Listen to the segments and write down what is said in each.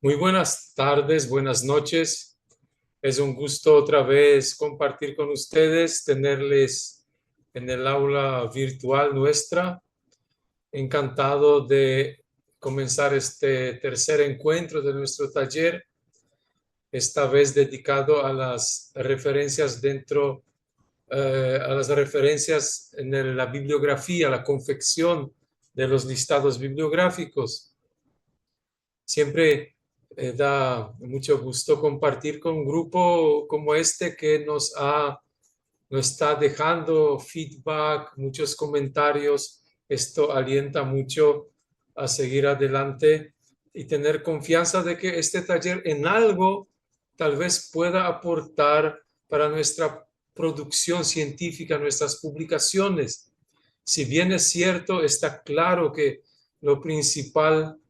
Muy buenas tardes, buenas noches. Es un gusto otra vez compartir con ustedes, tenerles en el aula virtual nuestra. Encantado de comenzar este tercer encuentro de nuestro taller, esta vez dedicado a las referencias a las referencias en la bibliografía, la confección de los listados bibliográficos. Siempre da mucho gusto compartir con un grupo como este que nos está dejando feedback, muchos comentarios. Esto alienta mucho a seguir adelante y tener confianza de que este taller en algo tal vez pueda aportar para nuestra producción científica, nuestras publicaciones. Si bien es cierto, está claro que lo principal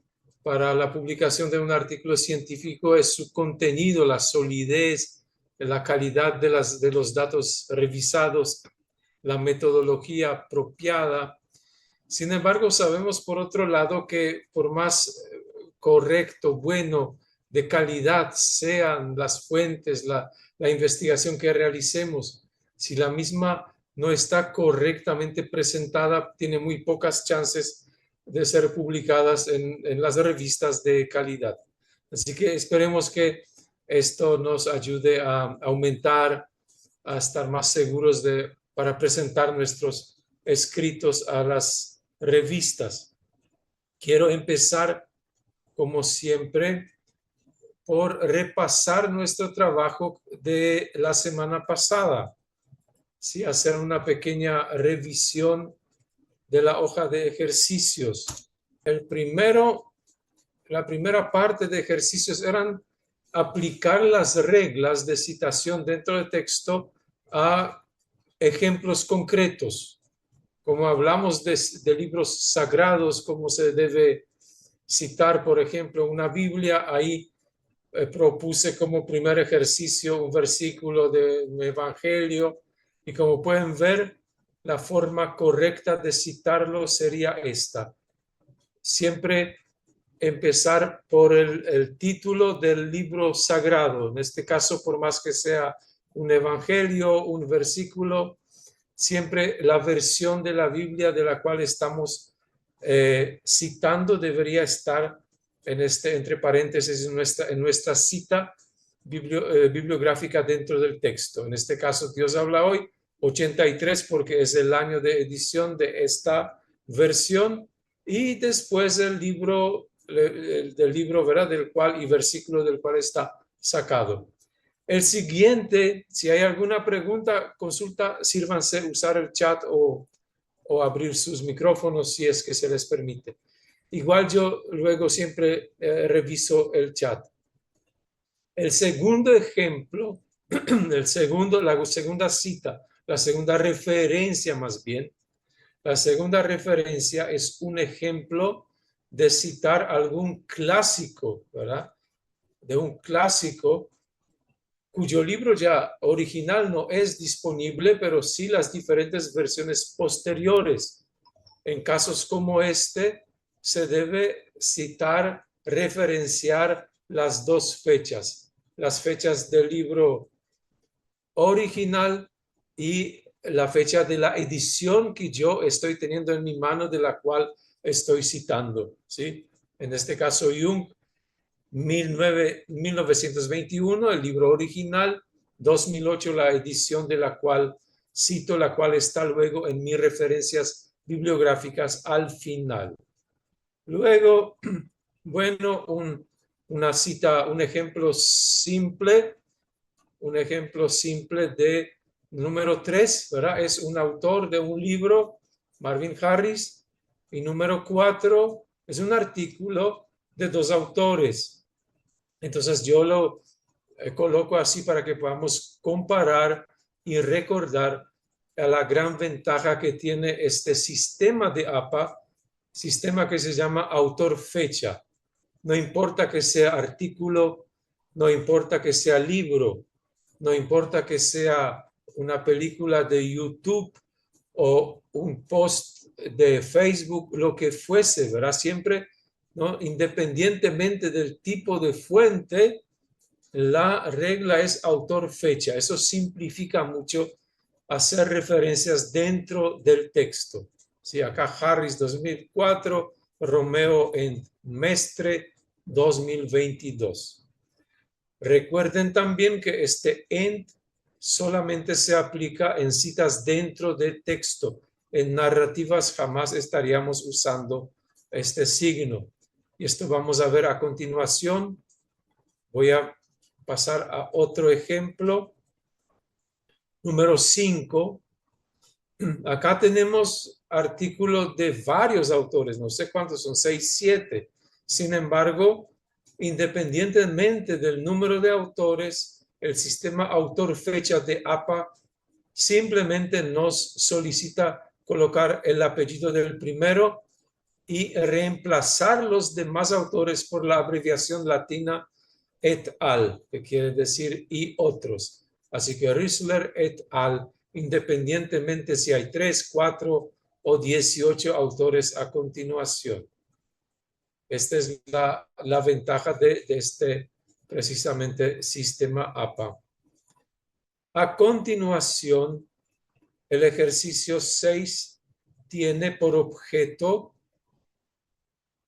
para la publicación de un artículo científico es su contenido, la solidez, la calidad de los datos revisados, la metodología apropiada. Sin embargo, sabemos por otro lado que por más correcto, bueno, de calidad sean las fuentes, la investigación que realicemos, si la misma no está correctamente presentada, tiene muy pocas chances de ser publicadas en las revistas de calidad. Así que esperemos que esto nos ayude a aumentar, a estar más seguros para presentar nuestros escritos a las revistas. Quiero empezar, como siempre, por repasar nuestro trabajo de la semana pasada. Sí, hacer una pequeña revisión de la hoja de ejercicios. La primera parte de ejercicios eran aplicar las reglas de citación dentro del texto a ejemplos concretos. Como hablamos de libros sagrados, cómo se debe citar, por ejemplo, una Biblia, ahí propuse como primer ejercicio un versículo de un evangelio y como pueden ver, la forma correcta de citarlo sería esta. Siempre empezar por el título del libro sagrado. En este caso, por más que sea un evangelio, un versículo, siempre la versión de la Biblia de la cual estamos citando debería estar entre paréntesis en nuestra cita bibliográfica dentro del texto. En este caso, Dios habla hoy 83 porque es el año de edición de esta versión y después el libro del libro, ¿verdad? Del cual y versículo del cual está sacado. El siguiente, si hay alguna pregunta, consulta, sírvanse usar el chat o abrir sus micrófonos si es que se les permite. Igual yo luego siempre reviso el chat. El segundo ejemplo, la segunda cita, la segunda referencia más bien, la segunda referencia es un ejemplo de citar algún clásico, ¿verdad? De un clásico cuyo libro ya original no es disponible, pero sí las diferentes versiones posteriores. En casos como este, se debe citar, referenciar las dos fechas, las fechas del libro original y la fecha de la edición que yo estoy teniendo en mi mano, de la cual estoy citando, ¿sí? En este caso, Jung, 1921, el libro original, 2008, la edición de la cual cito, la cual está luego en mis referencias bibliográficas al final. Luego, bueno, una cita, un ejemplo simple de número 3, ¿verdad? Es un autor de un libro, Marvin Harris, y número 4 es un artículo de dos autores. Entonces yo lo coloco así para que podamos comparar y recordar a la gran ventaja que tiene este sistema de APA, sistema que se llama autor-fecha. No importa que sea artículo, no importa que sea libro, no importa que sea una película de YouTube o un post de Facebook, lo que fuese, ¿verdad? Siempre ¿no? Independientemente del tipo de fuente, la regla es autor-fecha. Eso simplifica mucho hacer referencias dentro del texto. Sí, acá Harris 2004, Romeo en Mestre 2022. Recuerden también que este END solamente se aplica en citas dentro del texto. En narrativas jamás estaríamos usando este signo. Y esto vamos a ver a continuación. Voy a pasar a otro ejemplo. Número 5. Acá tenemos artículos de varios autores, no sé cuántos son, 6, 7. Sin embargo, independientemente del número de autores, el sistema autor-fecha de APA simplemente nos solicita colocar el apellido del primero y reemplazar los demás autores por la abreviación latina et al, que quiere decir y otros. Así que Rissler et al, independientemente si hay 3, 4 o 18 autores a continuación. Esta es la ventaja de este precisamente sistema APA. A continuación, el ejercicio 6 tiene por objeto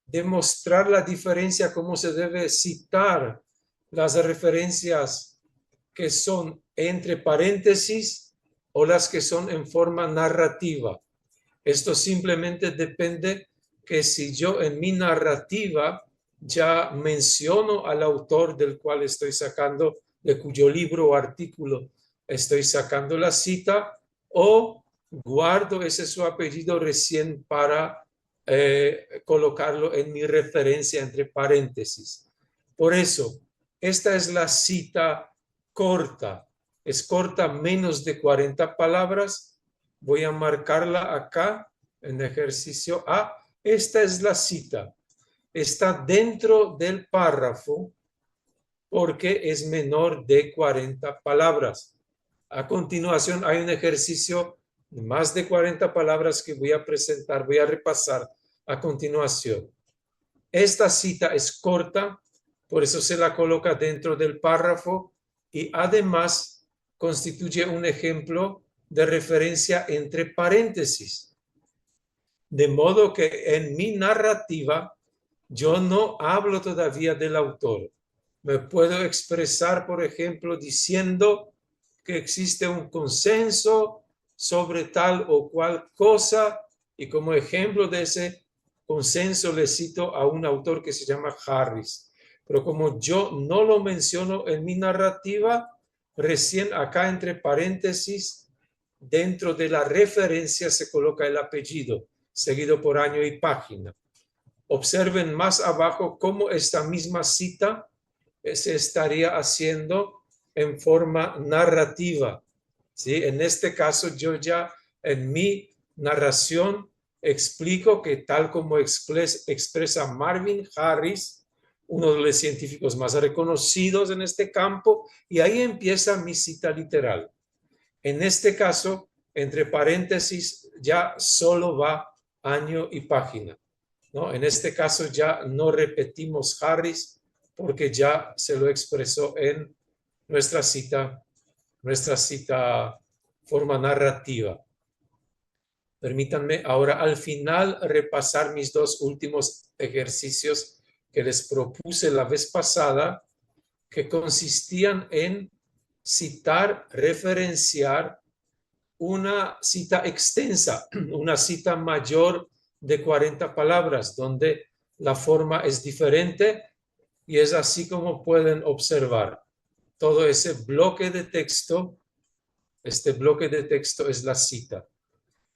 demostrar la diferencia, cómo se debe citar las referencias que son entre paréntesis o las que son en forma narrativa. Esto simplemente depende que si yo en mi narrativa ya menciono al autor del cual estoy sacando, de cuyo libro o artículo estoy sacando la cita, o guardo ese su apellido recién para colocarlo en mi referencia entre paréntesis. Por eso, esta es la cita corta. Es corta, menos de 40 palabras. Voy a marcarla acá en ejercicio A. Esta es la cita. Está dentro del párrafo porque es menor de 40 palabras. A continuación hay un ejercicio de más de 40 palabras que voy a presentar, voy a repasar a continuación. Esta cita es corta, por eso se la coloca dentro del párrafo y además constituye un ejemplo de referencia entre paréntesis. De modo que en mi narrativa yo no hablo todavía del autor. Me puedo expresar, por ejemplo, diciendo que existe un consenso sobre tal o cual cosa y como ejemplo de ese consenso le cito a un autor que se llama Harris. Pero como yo no lo menciono en mi narrativa, recién acá entre paréntesis, dentro de la referencia se coloca el apellido, seguido por año y página. Observen más abajo cómo esta misma cita se estaría haciendo en forma narrativa. ¿Sí? En este caso, yo ya en mi narración explico que tal como expresa Marvin Harris, uno de los científicos más reconocidos en este campo, y ahí empieza mi cita literal. En este caso, entre paréntesis, ya solo va año y página, ¿no? En este caso ya no repetimos Harris porque ya se lo expresó en nuestra cita forma narrativa. Permítanme ahora al final repasar mis dos últimos ejercicios que les propuse la vez pasada, que consistían en citar, referenciar una cita extensa, una cita mayor de 40 palabras, donde la forma es diferente y es así como pueden observar. Todo ese bloque de texto, este bloque de texto es la cita.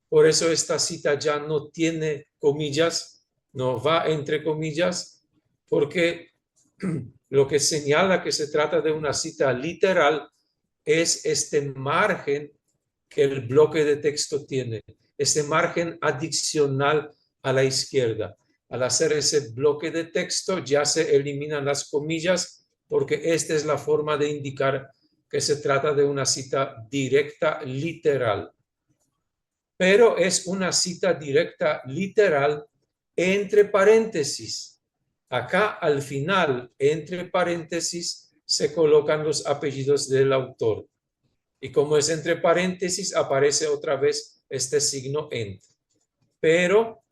Por eso esta cita ya no tiene comillas, no va entre comillas, porque lo que señala que se trata de una cita literal es este margen que el bloque de texto tiene, este margen adicional a la izquierda. Al hacer ese bloque de texto ya se eliminan las comillas porque esta es la forma de indicar que se trata de una cita directa literal. Pero es una cita directa literal entre paréntesis. Acá al final, entre paréntesis, se colocan los apellidos del autor. Y como es entre paréntesis, aparece otra vez este signo end. Pero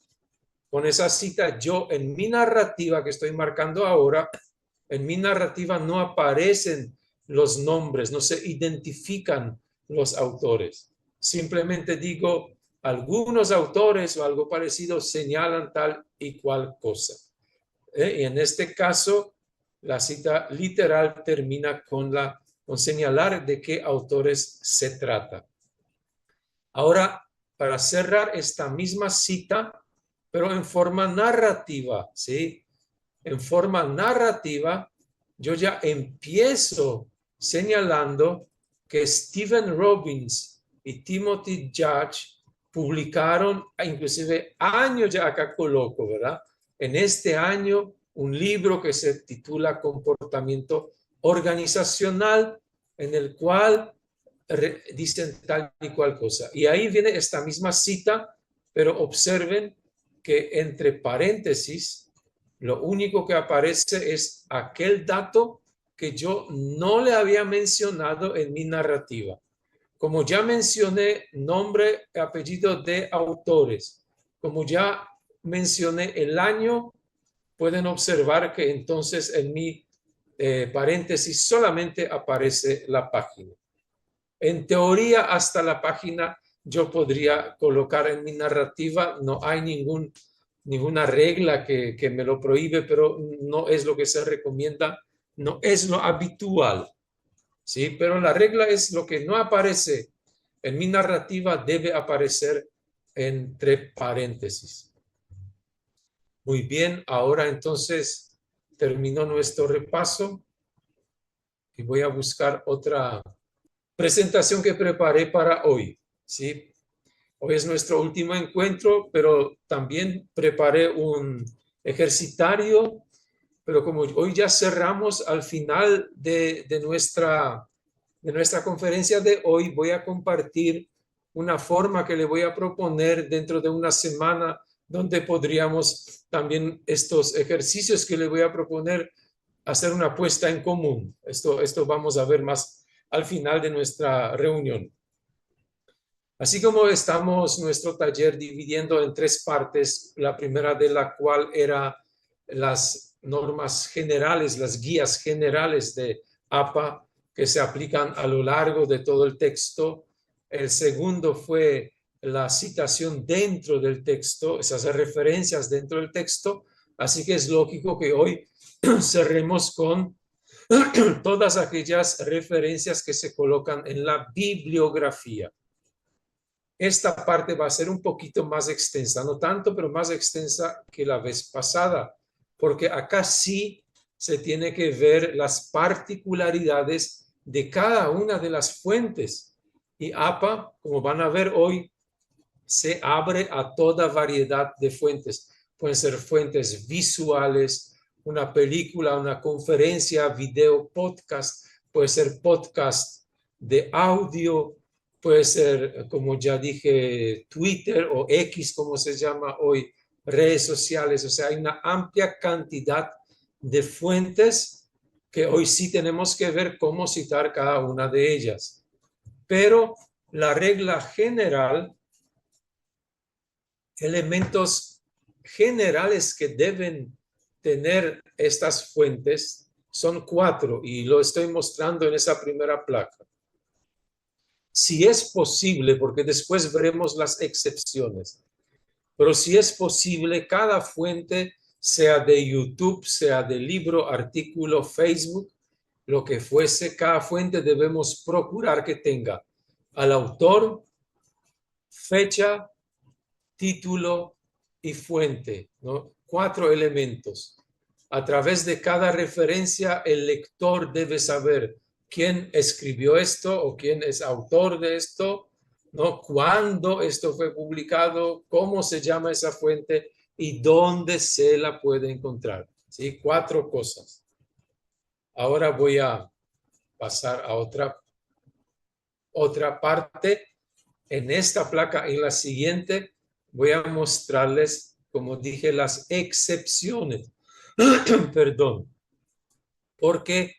con esa cita, yo en mi narrativa que estoy marcando ahora, en mi narrativa no aparecen los nombres, no se identifican los autores. Simplemente digo, algunos autores o algo parecido señalan tal y cual cosa. Y en este caso, la cita literal termina con señalar de qué autores se trata. Ahora, para cerrar esta misma cita, pero en forma narrativa, ¿sí? En forma narrativa, yo ya empiezo señalando que Stephen Robbins y Timothy Judge publicaron, inclusive años ya acá coloco, ¿verdad? En este año, un libro que se titula Comportamiento Organizacional, en el cual dicen tal y cual cosa. Y ahí viene esta misma cita, pero observen que entre paréntesis, lo único que aparece es aquel dato que yo no le había mencionado en mi narrativa. Como ya mencioné nombre y apellido de autores, como ya mencioné el año, pueden observar que entonces en mi paréntesis solamente aparece la página. En teoría, hasta la página yo podría colocar en mi narrativa, no hay ninguna regla que me lo prohíbe, pero no es lo que se recomienda, no es lo habitual, ¿sí? Pero la regla es lo que no aparece en mi narrativa debe aparecer entre paréntesis. Muy bien, ahora entonces terminó nuestro repaso y voy a buscar otra presentación que preparé para hoy, ¿sí? Hoy es nuestro último encuentro, pero también preparé un ejercitario, pero como hoy ya cerramos al final de nuestra conferencia de hoy, voy a compartir una forma que le voy a proponer dentro de una semana donde podríamos también estos ejercicios que le voy a proponer hacer una puesta en común. Esto vamos a ver más al final de nuestra reunión. Así como estamos nuestro taller dividiendo en tres partes, la primera de la cual era las normas generales, las guías generales de APA que se aplican a lo largo de todo el texto. El segundo fue la citación dentro del texto, esas referencias dentro del texto. Así que es lógico que hoy cerremos con todas aquellas referencias que se colocan en la bibliografía. Esta parte va a ser un poquito más extensa, no tanto, pero más extensa que la vez pasada, porque acá sí se tiene que ver las particularidades de cada una de las fuentes. Y APA, como van a ver hoy, se abre a toda variedad de fuentes. Pueden ser fuentes visuales, una película, una conferencia, video, podcast, puede ser podcast de audio, puede ser, como ya dije, Twitter o X, como se llama hoy, redes sociales. O sea, hay una amplia cantidad de fuentes que hoy sí tenemos que ver cómo citar cada una de ellas. Pero la regla general, elementos generales que deben tener estas fuentes son 4 y lo estoy mostrando en esa primera placa. Si es posible, porque después veremos las excepciones, pero si es posible, cada fuente, sea de YouTube, sea de libro, artículo, Facebook, lo que fuese, cada fuente debemos procurar que tenga al autor, fecha, título y fuente, ¿no? 4 elementos. A través de cada referencia, el lector debe saber quién escribió esto o quién es autor de esto, ¿no? Cuándo esto fue publicado, cómo se llama esa fuente y dónde se la puede encontrar. ¿Sí? 4 cosas. Ahora voy a pasar a otra parte. En esta placa y en la siguiente voy a mostrarles, como dije, las excepciones. Perdón, porque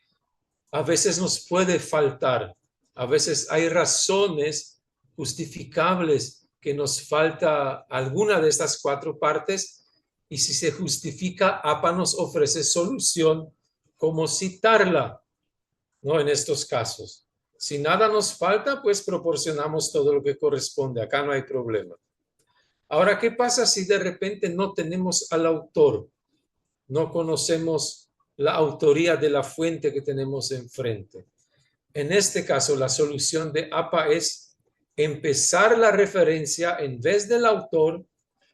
a veces nos puede faltar, a veces hay razones justificables que nos falta alguna de estas cuatro partes y si se justifica, APA nos ofrece solución como citarla, ¿no? En estos casos. Si nada nos falta, pues proporcionamos todo lo que corresponde. Acá no hay problema. Ahora, ¿qué pasa si de repente no tenemos al autor? No conocemos la autoría de la fuente que tenemos enfrente. En este caso, la solución de APA es empezar la referencia en vez del autor.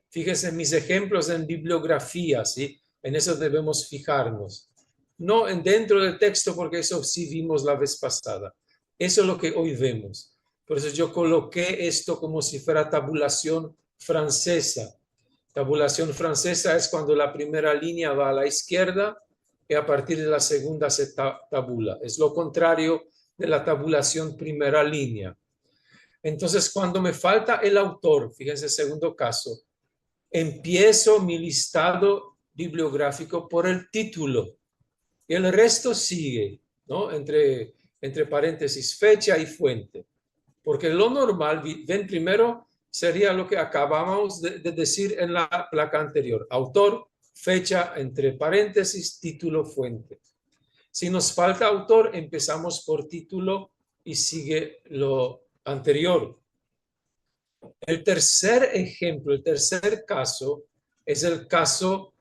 Fíjense en mis ejemplos en bibliografía, ¿sí? En eso debemos fijarnos. No en dentro del texto, porque eso sí vimos la vez pasada. Eso es lo que hoy vemos. Por eso yo coloqué esto como si fuera tabulación francesa. Tabulación francesa es cuando la primera línea va a la izquierda y a partir de la segunda se tabula. Es lo contrario de la tabulación primera línea. Entonces, cuando me falta el autor, fíjense, segundo caso, empiezo mi listado bibliográfico por el título y el resto sigue, ¿no? Entre paréntesis, fecha y fuente. Porque lo normal, ven, primero sería lo que acabamos de decir en la placa anterior. Autor, fecha, entre paréntesis, título, fuente. Si nos falta autor, empezamos por título y sigue lo anterior. El tercer ejemplo, el tercer caso, es el caso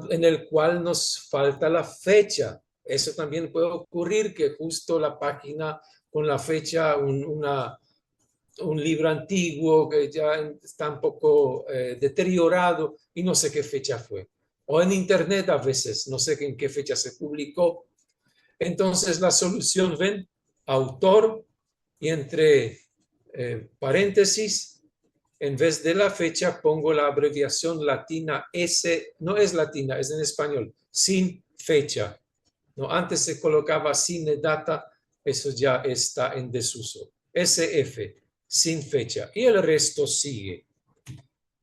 en el cual nos falta la fecha. Eso también puede ocurrir que justo la página con la fecha, un libro antiguo que ya está un poco deteriorado y no sé qué fecha fue. O en internet a veces, no sé en qué fecha se publicó. Entonces la solución, ven, autor y entre paréntesis, en vez de la fecha pongo la abreviación latina S, no es latina, es en español, sin fecha. No, antes se colocaba sin data, eso ya está en desuso. SF, sin fecha, y el resto sigue.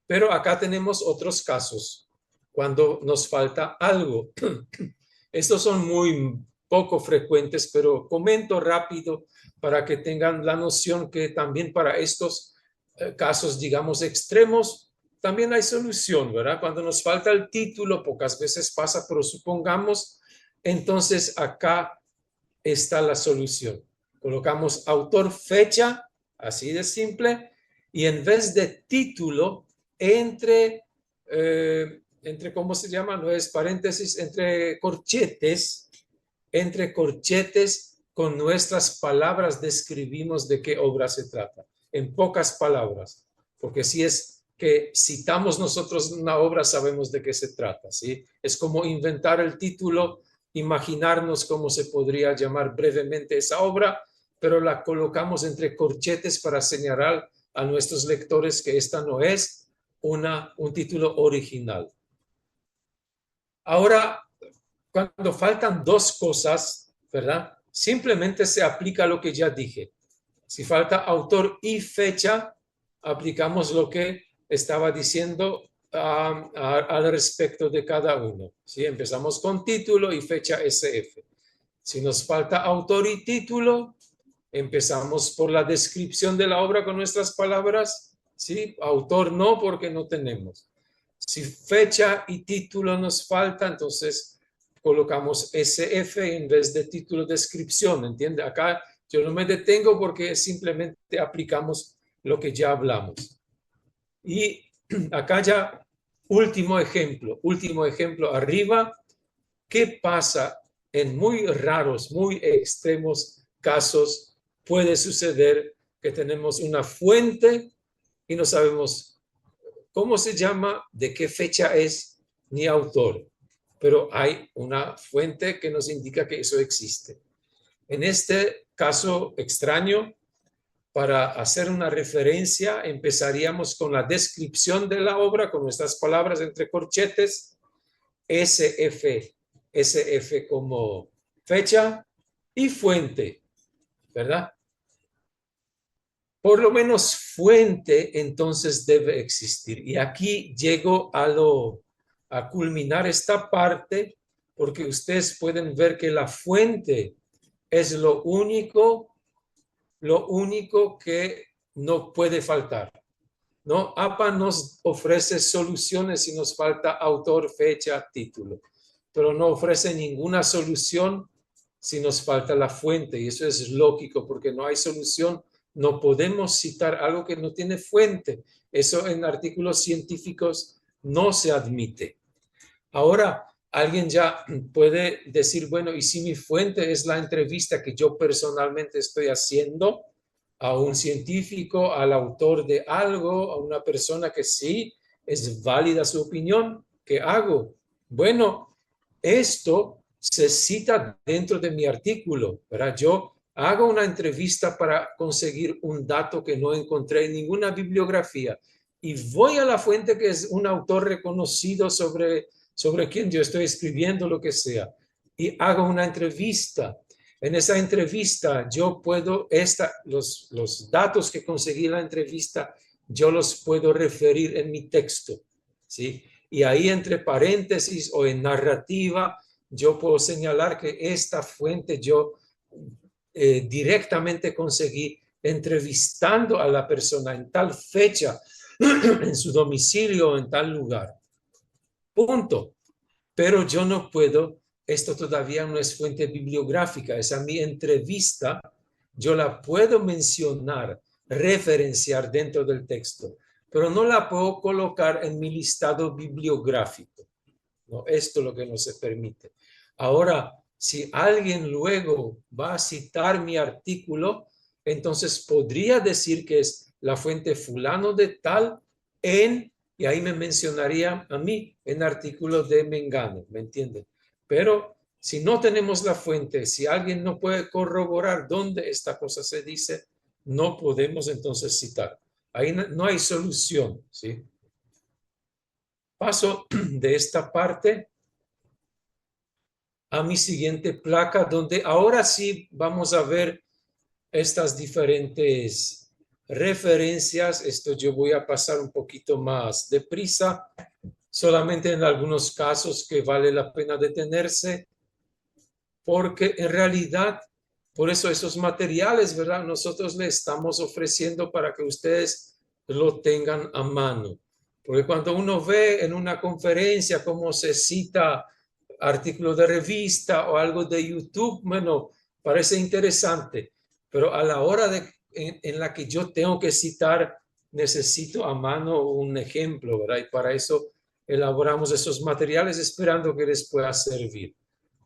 Pero acá tenemos otros casos, cuando nos falta algo. Estos son muy poco frecuentes, pero comento rápido para que tengan la noción que también para estos casos, digamos, extremos, también hay solución, ¿verdad? Cuando nos falta el título, pocas veces pasa, pero supongamos, entonces acá está la solución. Colocamos autor, fecha, así de simple, y en vez de título, ¿cómo se llama? No es paréntesis, entre corchetes con nuestras palabras describimos de qué obra se trata, en pocas palabras, porque si es que citamos nosotros una obra sabemos de qué se trata, ¿sí? Es como inventar el título, imaginarnos cómo se podría llamar brevemente esa obra, pero la colocamos entre corchetes para señalar a nuestros lectores que esta no es un título original. Ahora, cuando faltan dos cosas, ¿verdad? Simplemente se aplica lo que ya dije. Si falta autor y fecha, aplicamos lo que estaba diciendo al respecto de cada uno. ¿Sí? Empezamos con título y fecha SF. Si nos falta autor y título, empezamos por la descripción de la obra con nuestras palabras. ¿Sí? Autor no, porque no tenemos. Si fecha y título nos falta, entonces colocamos SF en vez de título descripción, ¿entiende? Acá yo no me detengo porque simplemente aplicamos lo que ya hablamos. Y acá ya último ejemplo arriba. ¿Qué pasa en muy raros, muy extremos casos? Puede suceder que tenemos una fuente y no sabemos cómo se llama, de qué fecha es, ni autor, pero hay una fuente que nos indica que eso existe. En este caso extraño, para hacer una referencia, empezaríamos con la descripción de la obra, con nuestras palabras entre corchetes, SF como fecha y fuente, ¿verdad? Por lo menos fuente entonces debe existir. Y aquí llego a a culminar esta parte porque ustedes pueden ver que la fuente es lo único que no puede faltar. ¿No? APA nos ofrece soluciones si nos falta autor, fecha, título, pero no ofrece ninguna solución si nos falta la fuente, y eso es lógico porque no hay solución, no podemos citar algo que no tiene fuente. Eso en artículos científicos no se admite. Ahora, alguien ya puede decir, bueno, ¿y si mi fuente es la entrevista que yo personalmente estoy haciendo a un científico, al autor de algo, a una persona que sí es válida su opinión? ¿Qué hago? Bueno, esto se cita dentro de mi artículo, ¿verdad? Yo hago una entrevista para conseguir un dato que no encontré en ninguna bibliografía y voy a la fuente que es un autor reconocido sobre quien yo estoy escribiendo, lo que sea, y hago una entrevista. En esa entrevista yo puedo, los datos que conseguí en la entrevista, yo los puedo referir en mi texto, ¿sí? Y ahí entre paréntesis o en narrativa, yo puedo señalar que esta fuente yo directamente conseguí entrevistando a la persona en tal fecha, en su domicilio o en tal lugar. Punto. Pero yo no puedo, esto todavía no es fuente bibliográfica, esa mi entrevista, yo la puedo mencionar, referenciar dentro del texto, pero no la puedo colocar en mi listado bibliográfico. ¿No? Esto es lo que no se permite. Ahora, si alguien luego va a citar mi artículo, entonces podría decir que es la fuente fulano de tal y ahí me mencionaría a mí en artículo de Mengano, ¿me entienden? Pero si no tenemos la fuente, si alguien no puede corroborar dónde esta cosa se dice, no podemos entonces citar. Ahí no hay solución, ¿sí? Paso de esta parte a mi siguiente placa, donde ahora sí vamos a ver estas diferentes referencias. Esto yo voy a pasar un poquito más deprisa, solamente en algunos casos que vale la pena detenerse, porque en realidad, por eso esos materiales, ¿verdad? Nosotros le estamos ofreciendo para que ustedes lo tengan a mano. Porque cuando uno ve en una conferencia cómo se cita artículos de revista o algo de YouTube, bueno, parece interesante, pero a la hora en la que yo tengo que citar, necesito a mano un ejemplo, ¿verdad? Y para eso elaboramos esos materiales esperando que les pueda servir.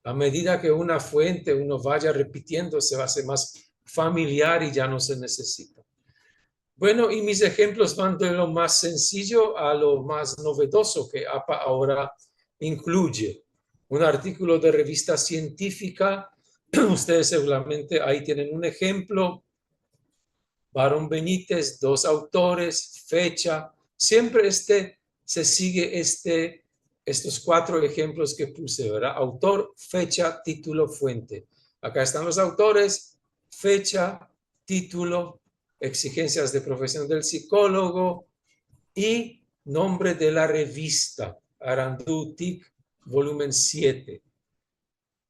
A medida que una fuente uno vaya repitiendo, se va a hacer más familiar y ya no se necesita. Bueno, y mis ejemplos van de lo más sencillo a lo más novedoso que APA ahora incluye. Un artículo de revista científica, ustedes seguramente ahí tienen un ejemplo. Barón Benítez, 2 autores, fecha. Siempre se sigue estos 4 ejemplos que puse, ¿verdad? Autor, fecha, título, fuente. Acá están los autores, fecha, título, exigencias de profesión del psicólogo y nombre de la revista, Arandú TIC, volumen 7.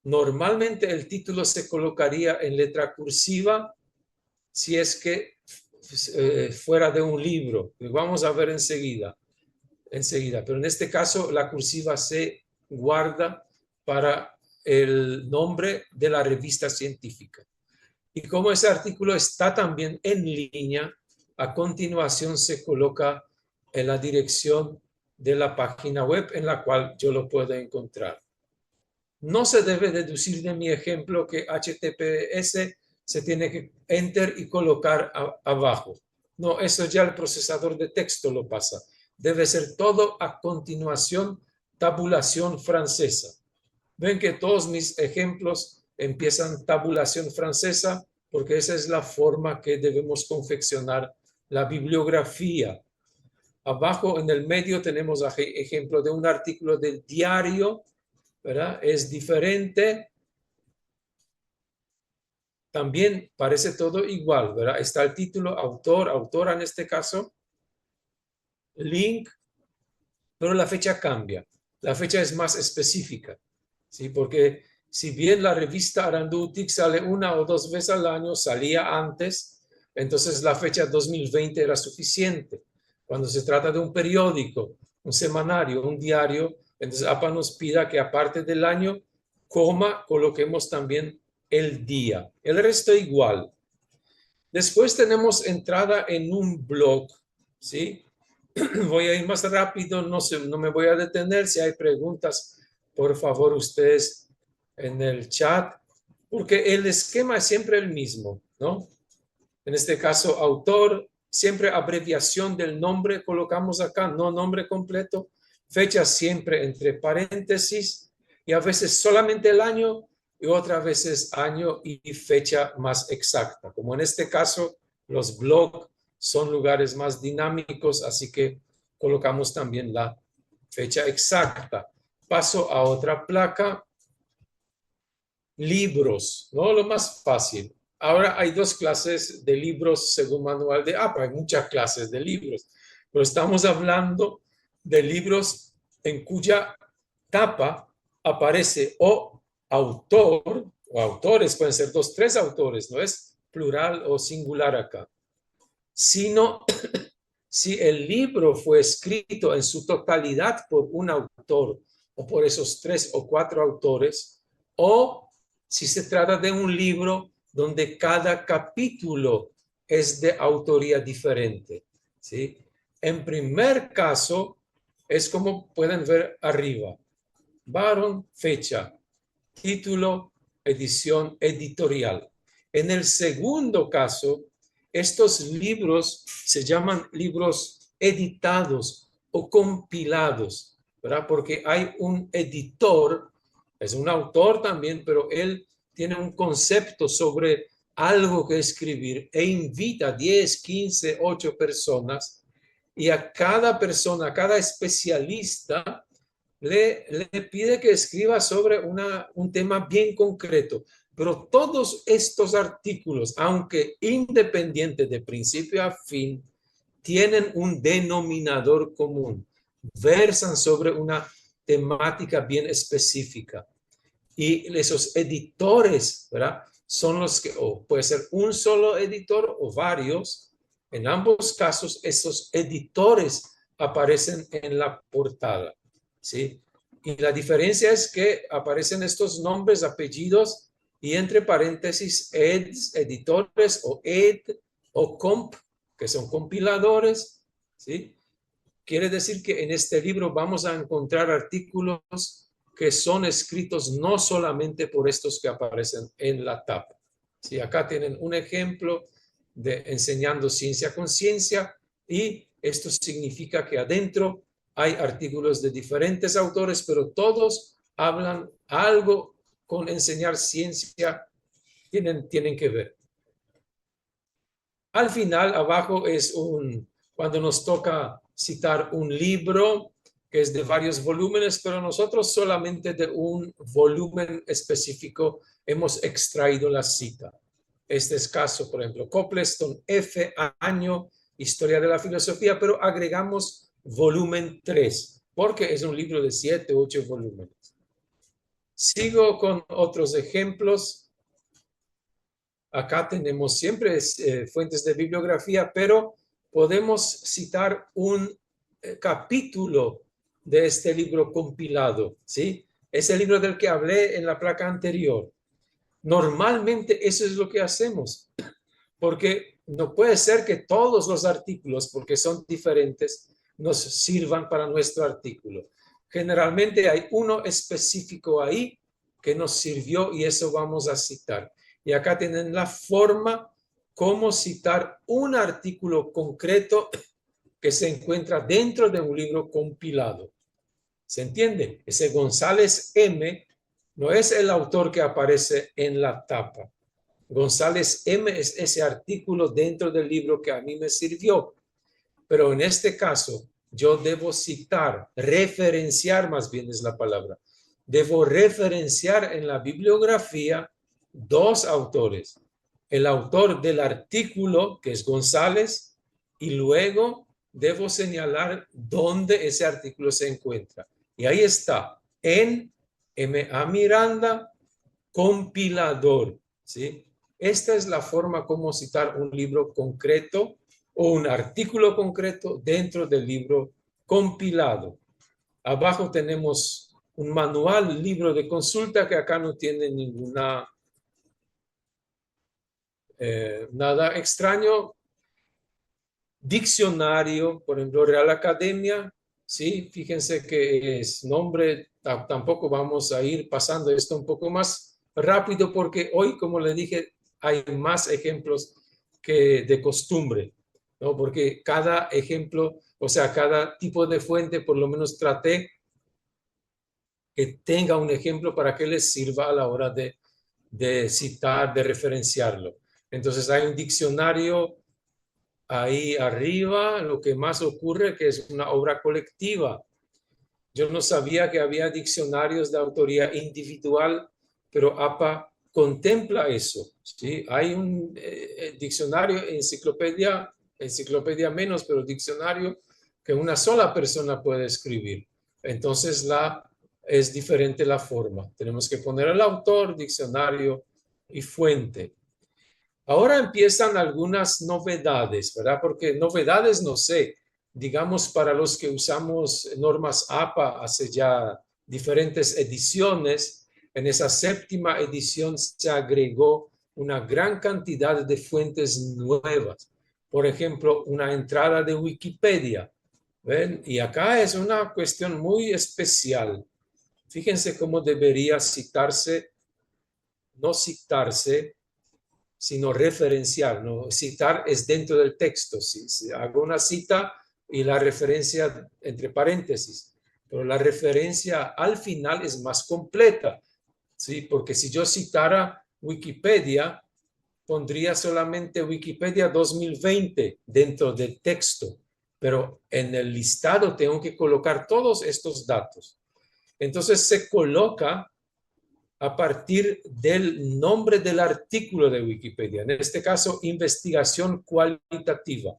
Normalmente el título se colocaría en letra cursiva si es que fuera de un libro. Vamos a ver enseguida. Pero en este caso la cursiva se guarda para el nombre de la revista científica. Y como ese artículo está también en línea, a continuación se coloca en la dirección de la página web en la cual yo lo puedo encontrar. No se debe deducir de mi ejemplo que HTTPS se tiene que enter y colocar abajo. No, eso ya el procesador de texto lo pasa. Debe ser todo a continuación tabulación francesa. Ven que todos mis ejemplos empiezan tabulación francesa porque esa es la forma que debemos confeccionar la bibliografía. Abajo en el medio tenemos ejemplo de un artículo del diario, ¿verdad? Es diferente. También parece todo igual, ¿verdad? Está el título, autor, autora en este caso, link, pero la fecha cambia. la fecha es más específica, ¿sí? Porque si bien la revista Arandutic sale una o dos veces al año, salía antes, entonces la fecha 2020 era suficiente. Cuando se trata de un periódico, un semanario, un diario, entonces APA nos pida que aparte del año, coloquemos también el día. El resto igual. Después tenemos entrada en un blog, ¿sí? Voy a ir más rápido, no me voy a detener. Si hay preguntas, por favor, ustedes en el chat, porque el esquema es siempre el mismo, ¿no? En este caso, autor, siempre abreviación del nombre colocamos acá, no nombre completo, fecha siempre entre paréntesis y a veces solamente el año y otras veces año y fecha más exacta. Como en este caso, los blogs son lugares más dinámicos, así que colocamos también la fecha exacta. Paso a otra placa. Libros, ¿no? Lo más fácil. Ahora hay dos clases de libros según manual de APA. Hay muchas clases de libros, pero estamos hablando de libros en cuya tapa aparece o autor o autores, pueden ser dos, tres autores, no es plural o singular acá, sino si el libro fue escrito en su totalidad por un autor o por esos tres o cuatro autores, o si se trata de un libro donde cada capítulo es de autoría diferente, ¿sí? En primer caso, es como pueden ver arriba. Baron, fecha, título, edición editorial. En el segundo caso, estos libros se llaman libros editados o compilados, ¿verdad? Porque hay un editor, es un autor también, pero él tiene un concepto sobre algo que escribir e invita 10, 15, 8 personas y a cada persona, a cada especialista, le pide que escriba sobre un tema bien concreto. Pero todos estos artículos, aunque independientes de principio a fin, tienen un denominador común. Versan sobre una temática bien específica. Y esos editores, ¿verdad? Son los que, o puede ser un solo editor o varios. En ambos casos, esos editores aparecen en la portada, ¿sí? Y la diferencia es que aparecen estos nombres, apellidos y entre paréntesis eds, editores o ed o comp, que son compiladores, ¿sí? Quiere decir que en este libro vamos a encontrar artículos que son escritos no solamente por estos que aparecen en la tapa. ¿Sí? Acá tienen un ejemplo de enseñando ciencia con ciencia y esto significa que adentro hay artículos de diferentes autores, pero todos hablan algo con enseñar ciencia, tienen que ver. Al final, abajo es cuando nos toca citar un libro que es de varios volúmenes, pero nosotros solamente de un volumen específico hemos extraído la cita. Este es caso, por ejemplo, Copleston F. Año, Historia de la Filosofía, pero agregamos volumen 3, porque es un libro de 7, 8 volúmenes. Sigo con otros ejemplos. Acá tenemos siempre fuentes de bibliografía, pero podemos citar un capítulo de este libro compilado, ¿sí? Es el libro del que hablé en la placa anterior. Normalmente eso es lo que hacemos, porque no puede ser que todos los artículos, porque son diferentes, nos sirvan para nuestro artículo. Generalmente hay uno específico ahí que nos sirvió y eso vamos a citar. Y acá tienen la forma cómo citar un artículo concreto que se encuentra dentro de un libro compilado. ¿Se entiende? Ese González M. no es el autor que aparece en la tapa. González M. es ese artículo dentro del libro que a mí me sirvió. Pero en este caso, yo debo citar, referenciar más bien es la palabra. Debo referenciar en la bibliografía dos autores. El autor del artículo, que es González, y luego debo señalar dónde ese artículo se encuentra. Y ahí está, en M.A. Miranda, compilador, ¿sí? Esta es la forma como citar un libro concreto o un artículo concreto dentro del libro compilado. Abajo tenemos un manual, libro de consulta que acá no tiene ninguna nada extraño. Diccionario, por ejemplo, Real Academia, sí, fíjense que es nombre, tampoco vamos a ir pasando esto un poco más rápido porque hoy, como le dije, hay más ejemplos que de costumbre, ¿no? Porque cada ejemplo, o sea, cada tipo de fuente, por lo menos traté que tenga un ejemplo para que les sirva a la hora de citar, de referenciarlo. Entonces hay un diccionario ahí arriba. Lo que más ocurre que es una obra colectiva. Yo no sabía que había diccionarios de autoría individual, pero APA contempla eso, ¿sí? Hay un diccionario, enciclopedia menos, pero diccionario que una sola persona puede escribir. Entonces es diferente la forma. Tenemos que poner el autor, diccionario y fuente. Ahora empiezan algunas novedades, ¿verdad? Porque novedades, no sé, digamos para los que usamos normas APA hace ya diferentes ediciones, en esa séptima edición se agregó una gran cantidad de fuentes nuevas. Por ejemplo, una entrada de Wikipedia. ¿Ven? Y acá es una cuestión muy especial. Fíjense cómo debería citarse, no citarse, sino referenciar, ¿no? Citar es dentro del texto. Si hago una cita y la referencia entre paréntesis, pero la referencia al final es más completa, ¿sí? Porque si yo citara Wikipedia, pondría solamente Wikipedia 2020 dentro del texto, pero en el listado tengo que colocar todos estos datos. Entonces se coloca a partir del nombre del artículo de Wikipedia, en este caso, investigación cualitativa.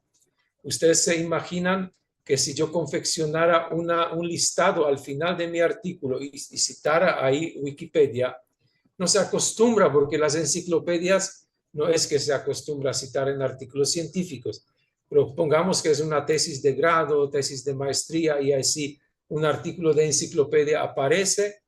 Ustedes se imaginan que si yo confeccionara un listado al final de mi artículo y citara ahí Wikipedia, no se acostumbra porque las enciclopedias no es que se acostumbra a citar en artículos científicos, pero pongamos que es una tesis de grado, tesis de maestría y así un artículo de enciclopedia aparece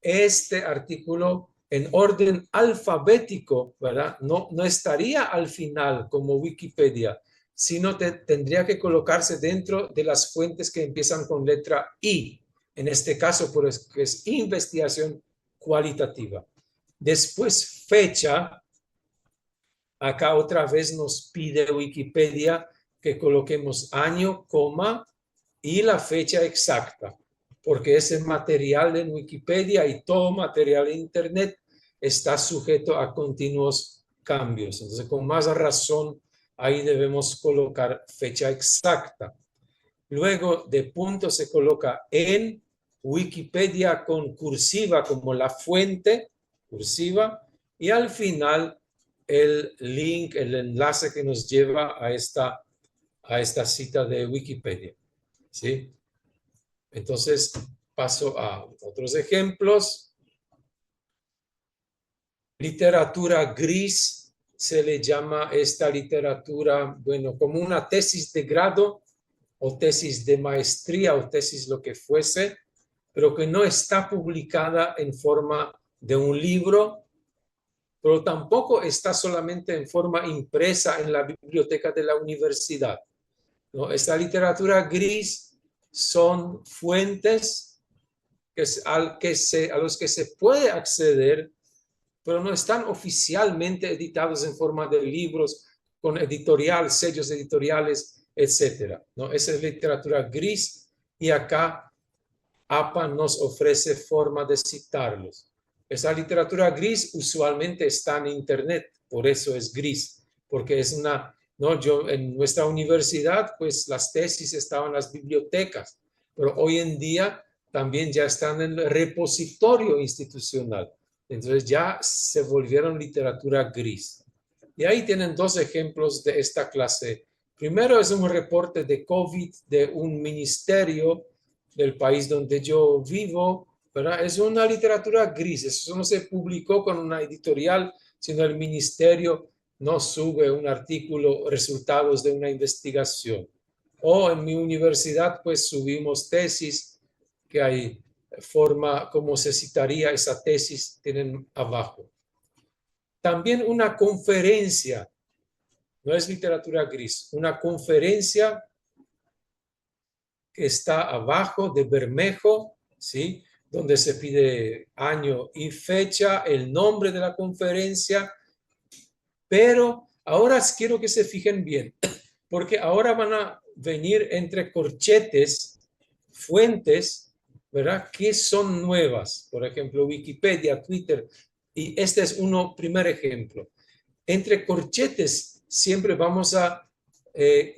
este artículo en orden alfabético, ¿verdad? No estaría al final como Wikipedia, sino tendría que colocarse dentro de las fuentes que empiezan con letra I. En este caso, pues, que es investigación cualitativa. Después, fecha. Acá otra vez nos pide Wikipedia que coloquemos año, coma y la fecha exacta, porque ese material en Wikipedia y todo material en Internet está sujeto a continuos cambios. Entonces, con más razón, ahí debemos colocar fecha exacta. Luego de punto se coloca en Wikipedia con cursiva como la fuente, cursiva, y al final el link, el enlace que nos lleva a esta cita de Wikipedia. ¿Sí? Entonces, paso a otros ejemplos. Literatura gris, se le llama esta literatura, bueno, como una tesis de grado o tesis de maestría o tesis lo que fuese, pero que no está publicada en forma de un libro, pero tampoco está solamente en forma impresa en la biblioteca de la universidad, ¿no? Esta literatura gris son fuentes a los que se puede acceder, pero no están oficialmente editados en forma de libros con editorial, sellos editoriales, etcétera, ¿no? Esa es literatura gris y acá APA nos ofrece forma de citarlos. Esa literatura gris usualmente está en Internet, por eso es gris, porque es una, no, yo en nuestra universidad, pues las tesis estaban en las bibliotecas, pero hoy en día también ya están en el repositorio institucional. Entonces ya se volvieron literatura gris. Y ahí tienen dos ejemplos de esta clase. Primero es un reporte de COVID de un ministerio del país donde yo vivo, ¿verdad? Es una literatura gris, eso no se publicó con una editorial, sino el ministerio no sube un artículo, resultados de una investigación. O en mi universidad, pues subimos tesis que hay forma como se citaría esa tesis, tienen abajo. También una conferencia, no es literatura gris, una conferencia que está abajo de Bermejo, ¿sí? Donde se pide año y fecha, el nombre de la conferencia, pero ahora quiero que se fijen bien, porque ahora van a venir entre corchetes fuentes, ¿verdad? Que son nuevas, por ejemplo, Wikipedia, Twitter, y este es uno primer ejemplo. Entre corchetes siempre vamos a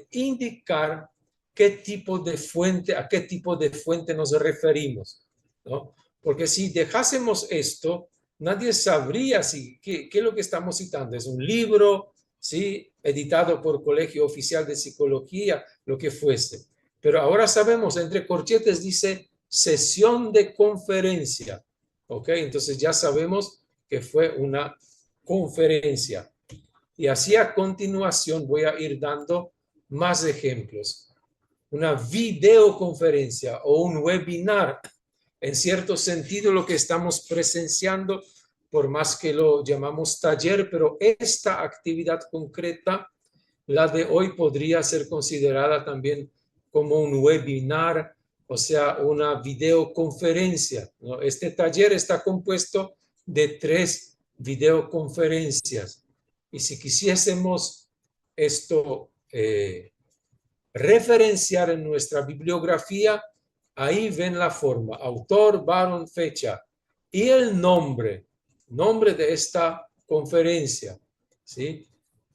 indicar qué tipo de fuente, a qué tipo de fuente nos referimos, ¿no? Porque si dejásemos esto, nadie sabría qué es lo que estamos citando. Es un libro, ¿sí? Editado por Colegio Oficial de Psicología, lo que fuese. Pero ahora sabemos, entre corchetes dice sesión de conferencia, ¿ok? Entonces ya sabemos que fue una conferencia. Y así a continuación voy a ir dando más ejemplos. Una videoconferencia o un webinar, en cierto sentido lo que estamos presenciando, por más que lo llamamos taller, pero esta actividad concreta, la de hoy, podría ser considerada también como un webinar, o sea, una videoconferencia, ¿no? Este taller está compuesto de 3 videoconferencias. Y si quisiésemos esto referenciar en nuestra bibliografía, ahí ven la forma, autor, varón, fecha y el nombre de esta conferencia, ¿sí?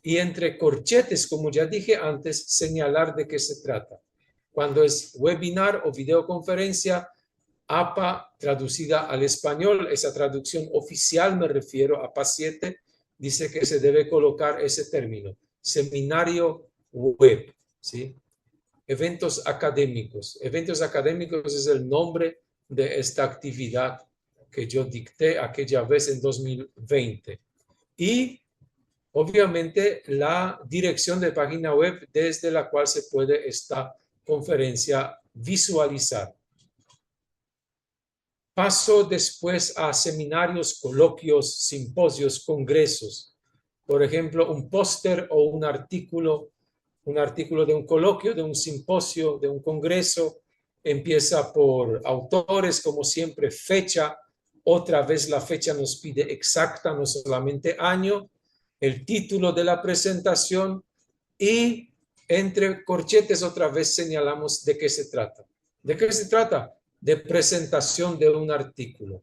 Y entre corchetes, como ya dije antes, señalar de qué se trata. Cuando es webinar o videoconferencia, APA traducida al español, esa traducción oficial, me refiero a APA 7, dice que se debe colocar ese término, seminario web, ¿sí? Eventos académicos. Eventos académicos es el nombre de esta actividad que yo dicté aquella vez en 2020. Y obviamente la dirección de página web desde la cual se puede esta conferencia visualizar. Paso después a seminarios, coloquios, simposios, congresos. Por ejemplo, un póster o un artículo de un coloquio, de un simposio, de un congreso. Empieza por autores, como siempre, fecha. Otra vez la fecha nos pide exacta, no solamente año, el título de la presentación y entre corchetes otra vez señalamos de qué se trata. ¿De qué se trata? De presentación de un artículo.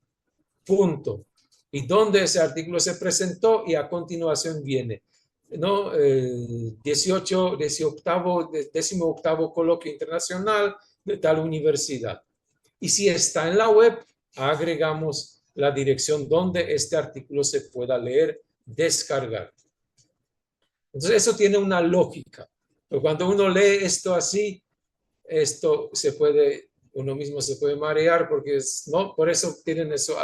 Punto. Y dónde ese artículo se presentó y a continuación viene, ¿no? 18º coloquio internacional de tal universidad. Y si está en la web, agregamos la dirección donde este artículo se pueda leer, descargar. Entonces eso tiene una lógica. Pero cuando uno lee esto así, esto uno mismo se puede marear porque no, por eso tienen eso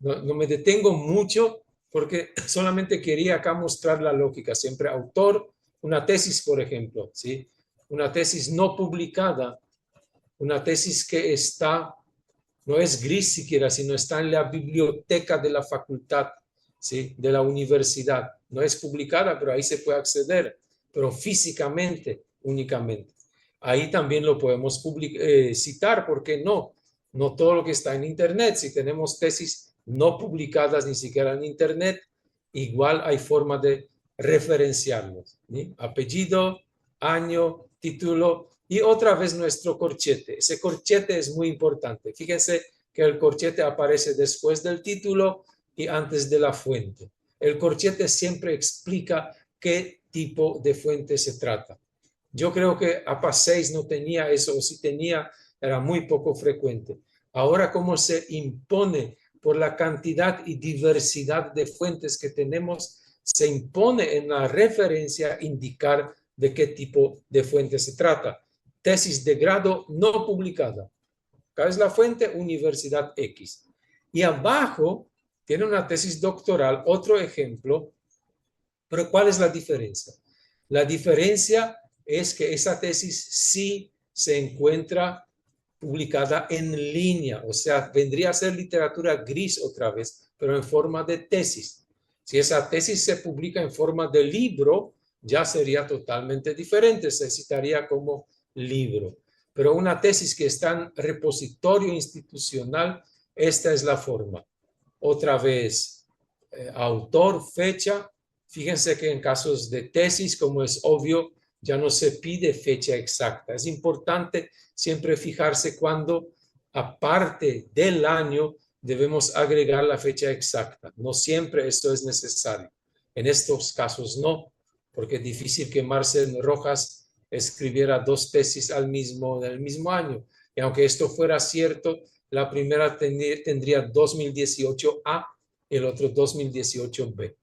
no me detengo mucho porque solamente quería acá mostrar la lógica. Siempre autor, una tesis, por ejemplo, ¿sí? Una tesis no publicada, una tesis que no es gris siquiera, sino está en la biblioteca de la facultad, ¿sí? De la universidad. No es publicada, pero ahí se puede acceder, pero físicamente únicamente. Ahí también lo podemos citar, ¿por qué no? No todo lo que está en Internet. Si tenemos tesis no publicadas ni siquiera en Internet, igual hay forma de referenciarlos, ¿sí? Apellido, año, título y otra vez nuestro corchete. Ese corchete es muy importante. Fíjense que el corchete aparece después del título y antes de la fuente. El corchete siempre explica qué tipo de fuente se trata. Yo creo que APA 6 no tenía eso, o si tenía, era muy poco frecuente. Ahora, como se impone por la cantidad y diversidad de fuentes que tenemos, se impone en la referencia indicar de qué tipo de fuente se trata. Tesis de grado no publicada, Acá es la fuente, Universidad X. Y abajo tiene una tesis doctoral, otro ejemplo, pero ¿cuál es la diferencia? La diferencia es que esa tesis sí se encuentra publicada en línea, o sea, vendría a ser literatura gris otra vez, pero en forma de tesis. Si esa tesis se publica en forma de libro, ya sería totalmente diferente, se citaría como libro. Pero una tesis que está en repositorio institucional, esta es la forma. Otra vez, autor, fecha. Fíjense que en casos de tesis, como es obvio, ya no se pide fecha exacta. Es importante siempre fijarse cuando, aparte del año, debemos agregar la fecha exacta. No siempre esto es necesario. En estos casos no, porque es difícil que Marcel Rojas escribiera dos tesis del mismo año. Y aunque esto fuera cierto, la primera tendría 2018A, el otro 2018B.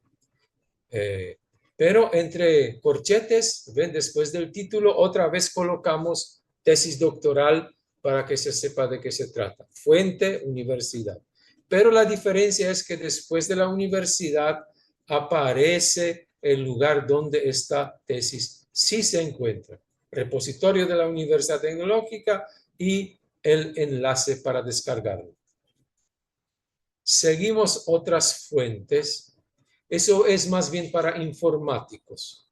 Pero entre corchetes, ven, después del título, otra vez colocamos tesis doctoral para que se sepa de qué se trata. Fuente, universidad. Pero la diferencia es que después de la universidad aparece el lugar donde esta tesis sí se encuentra. Repositorio de la Universidad Tecnológica y el enlace para descargarlo. Seguimos otras fuentes. Eso es más bien para informáticos,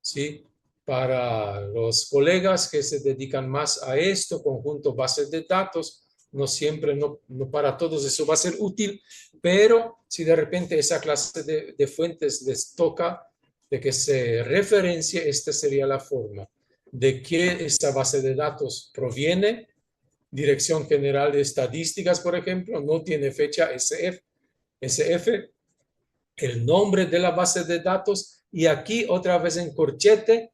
¿sí? Para los colegas que se dedican más a esto, conjunto bases de datos, no siempre, no para todos eso va a ser útil, pero si de repente esa clase de fuentes les toca de que se referencie, esta sería la forma. ¿De qué esta base de datos proviene? Dirección General de Estadísticas, por ejemplo, no tiene fecha SF, el nombre de la base de datos, y aquí otra vez en corchete,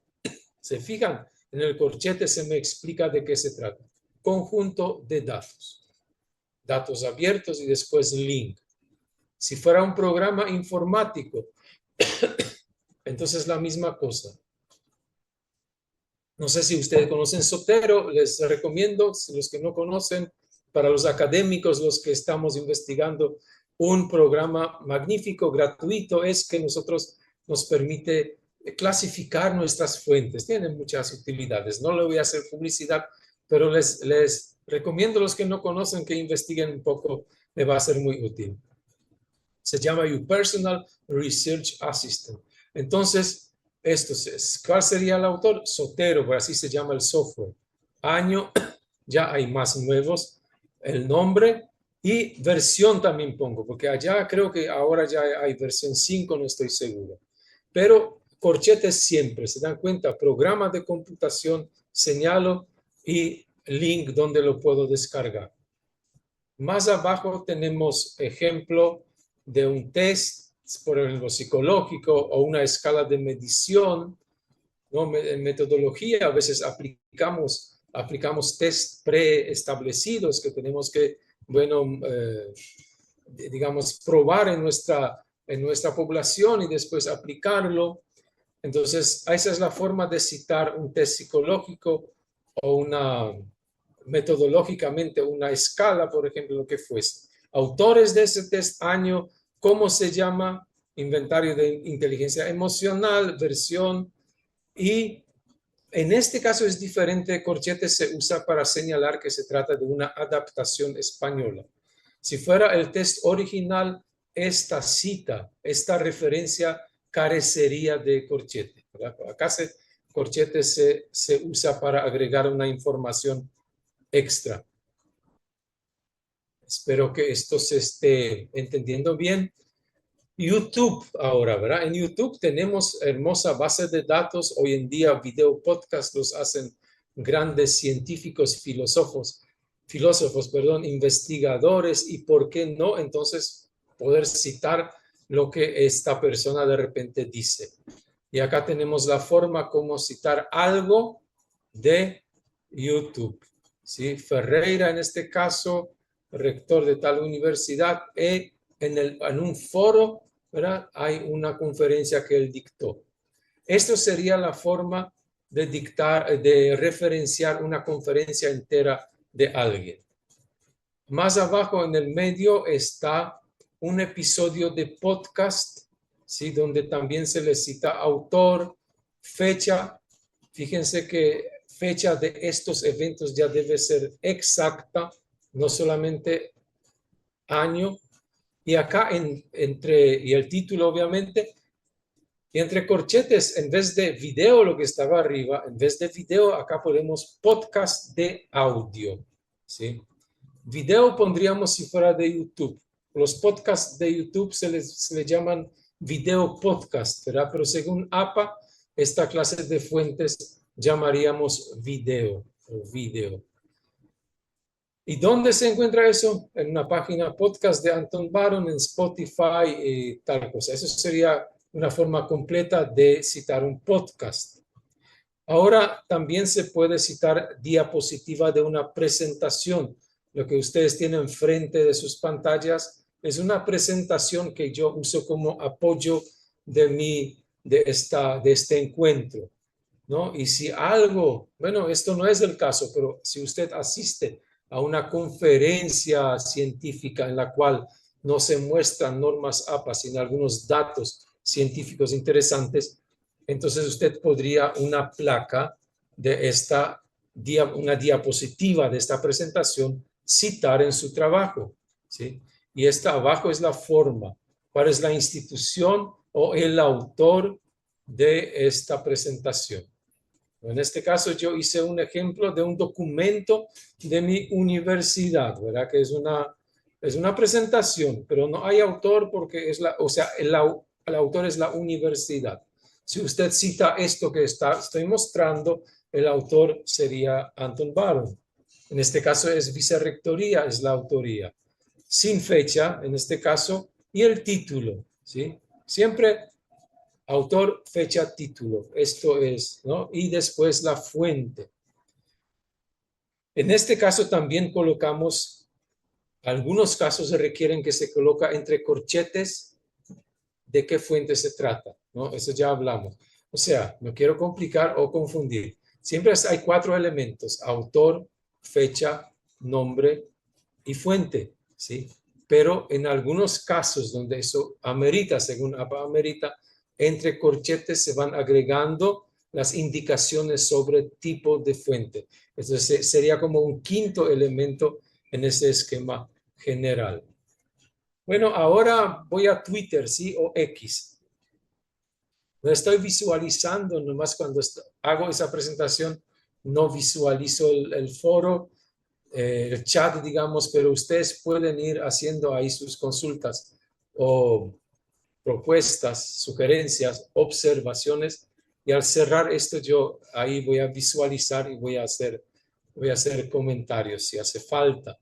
se fijan, en el corchete se me explica de qué se trata. Conjunto de datos, datos abiertos y después link. Si fuera un programa informático, entonces la misma cosa. No sé si ustedes conocen Zotero, les recomiendo, los que no conocen, para los académicos, los que estamos investigando, un programa magnífico, gratuito, es que nos permite clasificar nuestras fuentes. Tienen muchas utilidades. No le voy a hacer publicidad, pero les recomiendo a los que no conocen que investiguen un poco, me va a ser muy útil. Se llama YouPersonal Research Assistant. Entonces, ¿cuál sería el autor? Zotero, pues así se llama el software. Año, ya hay más nuevos, el nombre y versión también pongo, porque allá creo que ahora ya hay versión 5, no estoy seguro. Pero corchetes siempre, se dan cuenta, programa de computación, señalo y link donde lo puedo descargar. Más abajo tenemos ejemplo de un test, por ejemplo, psicológico o una escala de medición, ¿no? En metodología a veces aplicamos test preestablecidos que tenemos que, bueno, digamos, probar en nuestra población y después aplicarlo. Entonces, esa es la forma de citar un test psicológico o metodológicamente una escala, por ejemplo, lo que fuese. Autores de ese test, año, cómo se llama, inventario de inteligencia emocional, versión, y en este caso es diferente. Corchete se usa para señalar que se trata de una adaptación española. Si fuera el test original, esta cita, esta referencia carecería de corchete, ¿verdad? Acá corchete se usa para agregar una información extra. Espero que esto se esté entendiendo bien. YouTube ahora, ¿verdad? En YouTube tenemos hermosa base de datos. Hoy en día video podcast los hacen grandes científicos, filósofos, investigadores, y por qué no, entonces poder citar lo que esta persona de repente dice. Y acá tenemos la forma como citar algo de YouTube. ¿Sí? Ferreira, en este caso, rector de tal universidad, en un foro, ¿verdad? Hay una conferencia que él dictó. Esto sería la forma de referenciar una conferencia entera de alguien. Más abajo en el medio está un episodio de podcast, ¿sí? Donde también se le cita autor, fecha. Fíjense que fecha de estos eventos ya debe ser exacta, no solamente año. Y acá y el título obviamente, y entre corchetes, en vez de video, lo que estaba arriba, en vez de video, acá ponemos podcast de audio, ¿sí? Video pondríamos si fuera de YouTube. Los podcasts de YouTube se les llaman video podcast, ¿verdad? Pero según APA, esta clase de fuentes llamaríamos video o video. ¿Y dónde se encuentra eso? En una página podcast de Anton Baron, en Spotify y tal cosa. Eso sería una forma completa de citar un podcast. Ahora también se puede citar diapositiva de una presentación. Lo que ustedes tienen frente de sus pantallas es una presentación que yo uso como apoyo de este encuentro, ¿no? Y si algo, bueno, esto no es el caso, pero si usted asiste a una conferencia científica en la cual no se muestran normas APA, sino algunos datos científicos interesantes, entonces usted podría una placa de una diapositiva de esta presentación citar en su trabajo, ¿sí? Y esta abajo es la forma, cuál es la institución o el autor de esta presentación. En este caso yo hice un ejemplo de un documento de mi universidad, ¿verdad? Que es una presentación, pero no hay autor porque el autor es la universidad. Si usted cita esto que estoy mostrando, el autor sería Anton Baron. En este caso es vicerrectoría, es la autoría. Sin fecha, en este caso, y el título, ¿sí? Siempre autor, fecha, título. Esto es, ¿no? Y después la fuente. En este caso también colocamos, algunos casos se requieren que se coloca entre corchetes de qué fuente se trata, ¿no? Eso ya hablamos. O sea, no quiero complicar o confundir. Siempre hay 4 elementos: autor, fecha, nombre y fuente, ¿sí? Pero en algunos casos donde eso amerita, según APA amerita, entre corchetes se van agregando las indicaciones sobre tipo de fuente. Entonces sería como un quinto elemento en ese esquema general. Bueno, ahora voy a Twitter, ¿sí? O X. No estoy visualizando, nomás cuando hago esa presentación, no visualizo el foro, el chat, digamos, pero ustedes pueden ir haciendo ahí sus consultas o propuestas, sugerencias, observaciones, y al cerrar esto yo ahí voy a visualizar y voy a hacer comentarios si hace falta.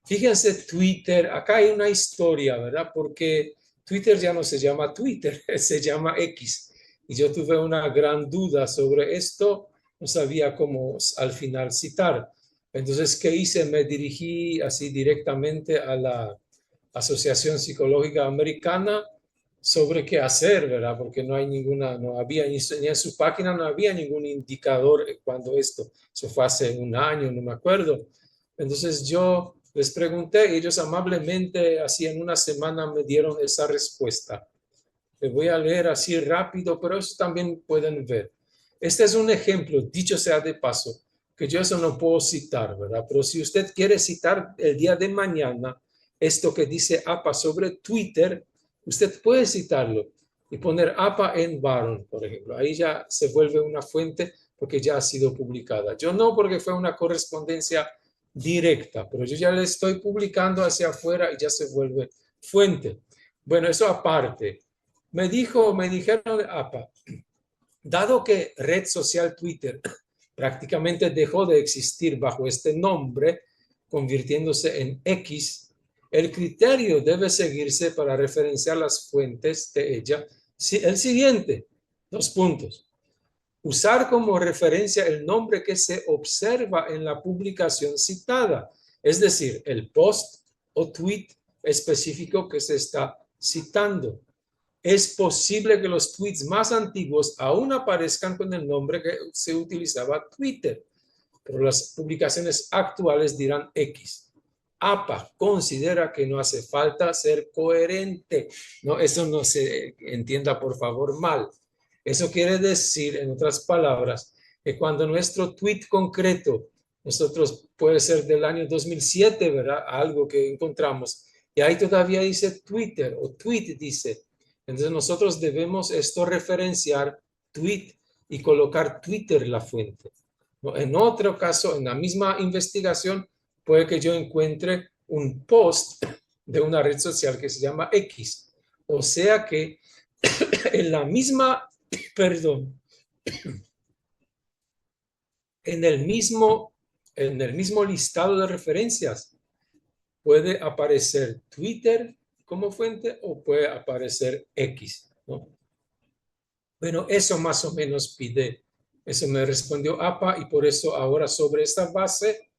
Fíjense Twitter, acá hay una historia, ¿verdad? Porque Twitter ya no se llama Twitter, se llama X. Y yo tuve una gran duda sobre esto, no sabía cómo al final citar. Entonces, ¿qué hice? Me dirigí así directamente a la Asociación Psicológica Americana sobre qué hacer, ¿verdad? Porque no hay no había, ni en su página no había ningún indicador cuando eso fue hace un año, no me acuerdo. Entonces yo les pregunté y ellos amablemente, así en una semana, me dieron esa respuesta. Les voy a leer así rápido, pero eso también pueden ver. Este es un ejemplo, dicho sea de paso, que yo eso no puedo citar, ¿verdad? Pero si usted quiere citar el día de mañana esto que dice APA sobre Twitter, usted puede citarlo y poner APA en Baron, por ejemplo. Ahí ya se vuelve una fuente porque ya ha sido publicada. Yo no, porque fue una correspondencia directa, pero yo ya le estoy publicando hacia afuera y ya se vuelve fuente. Bueno, eso aparte. Me dijeron, APA, dado que red social Twitter prácticamente dejó de existir bajo este nombre, convirtiéndose en X, el criterio debe seguirse para referenciar las fuentes de ella. El siguiente, 2 puntos. Usar como referencia el nombre que se observa en la publicación citada, es decir, el post o tweet específico que se está citando. Es posible que los tweets más antiguos aún aparezcan con el nombre que se utilizaba Twitter, pero las publicaciones actuales dirán X. APA considera que no hace falta ser coherente. No, eso no se entienda por favor mal. Eso quiere decir, en otras palabras, que cuando nuestro tweet concreto, nosotros puede ser del año 2007, ¿verdad? Algo que encontramos, y ahí todavía dice Twitter o tweet dice. Entonces nosotros debemos esto referenciar tweet y colocar Twitter la fuente. ¿No? En otro caso, en la misma investigación, puede que yo encuentre un post de una red social que se llama X. O sea que en la misma, perdón, en el mismo listado de referencias puede aparecer Twitter como fuente o puede aparecer X, ¿no? Bueno, eso más o menos pide, eso me respondió APA y por eso ahora sobre esta base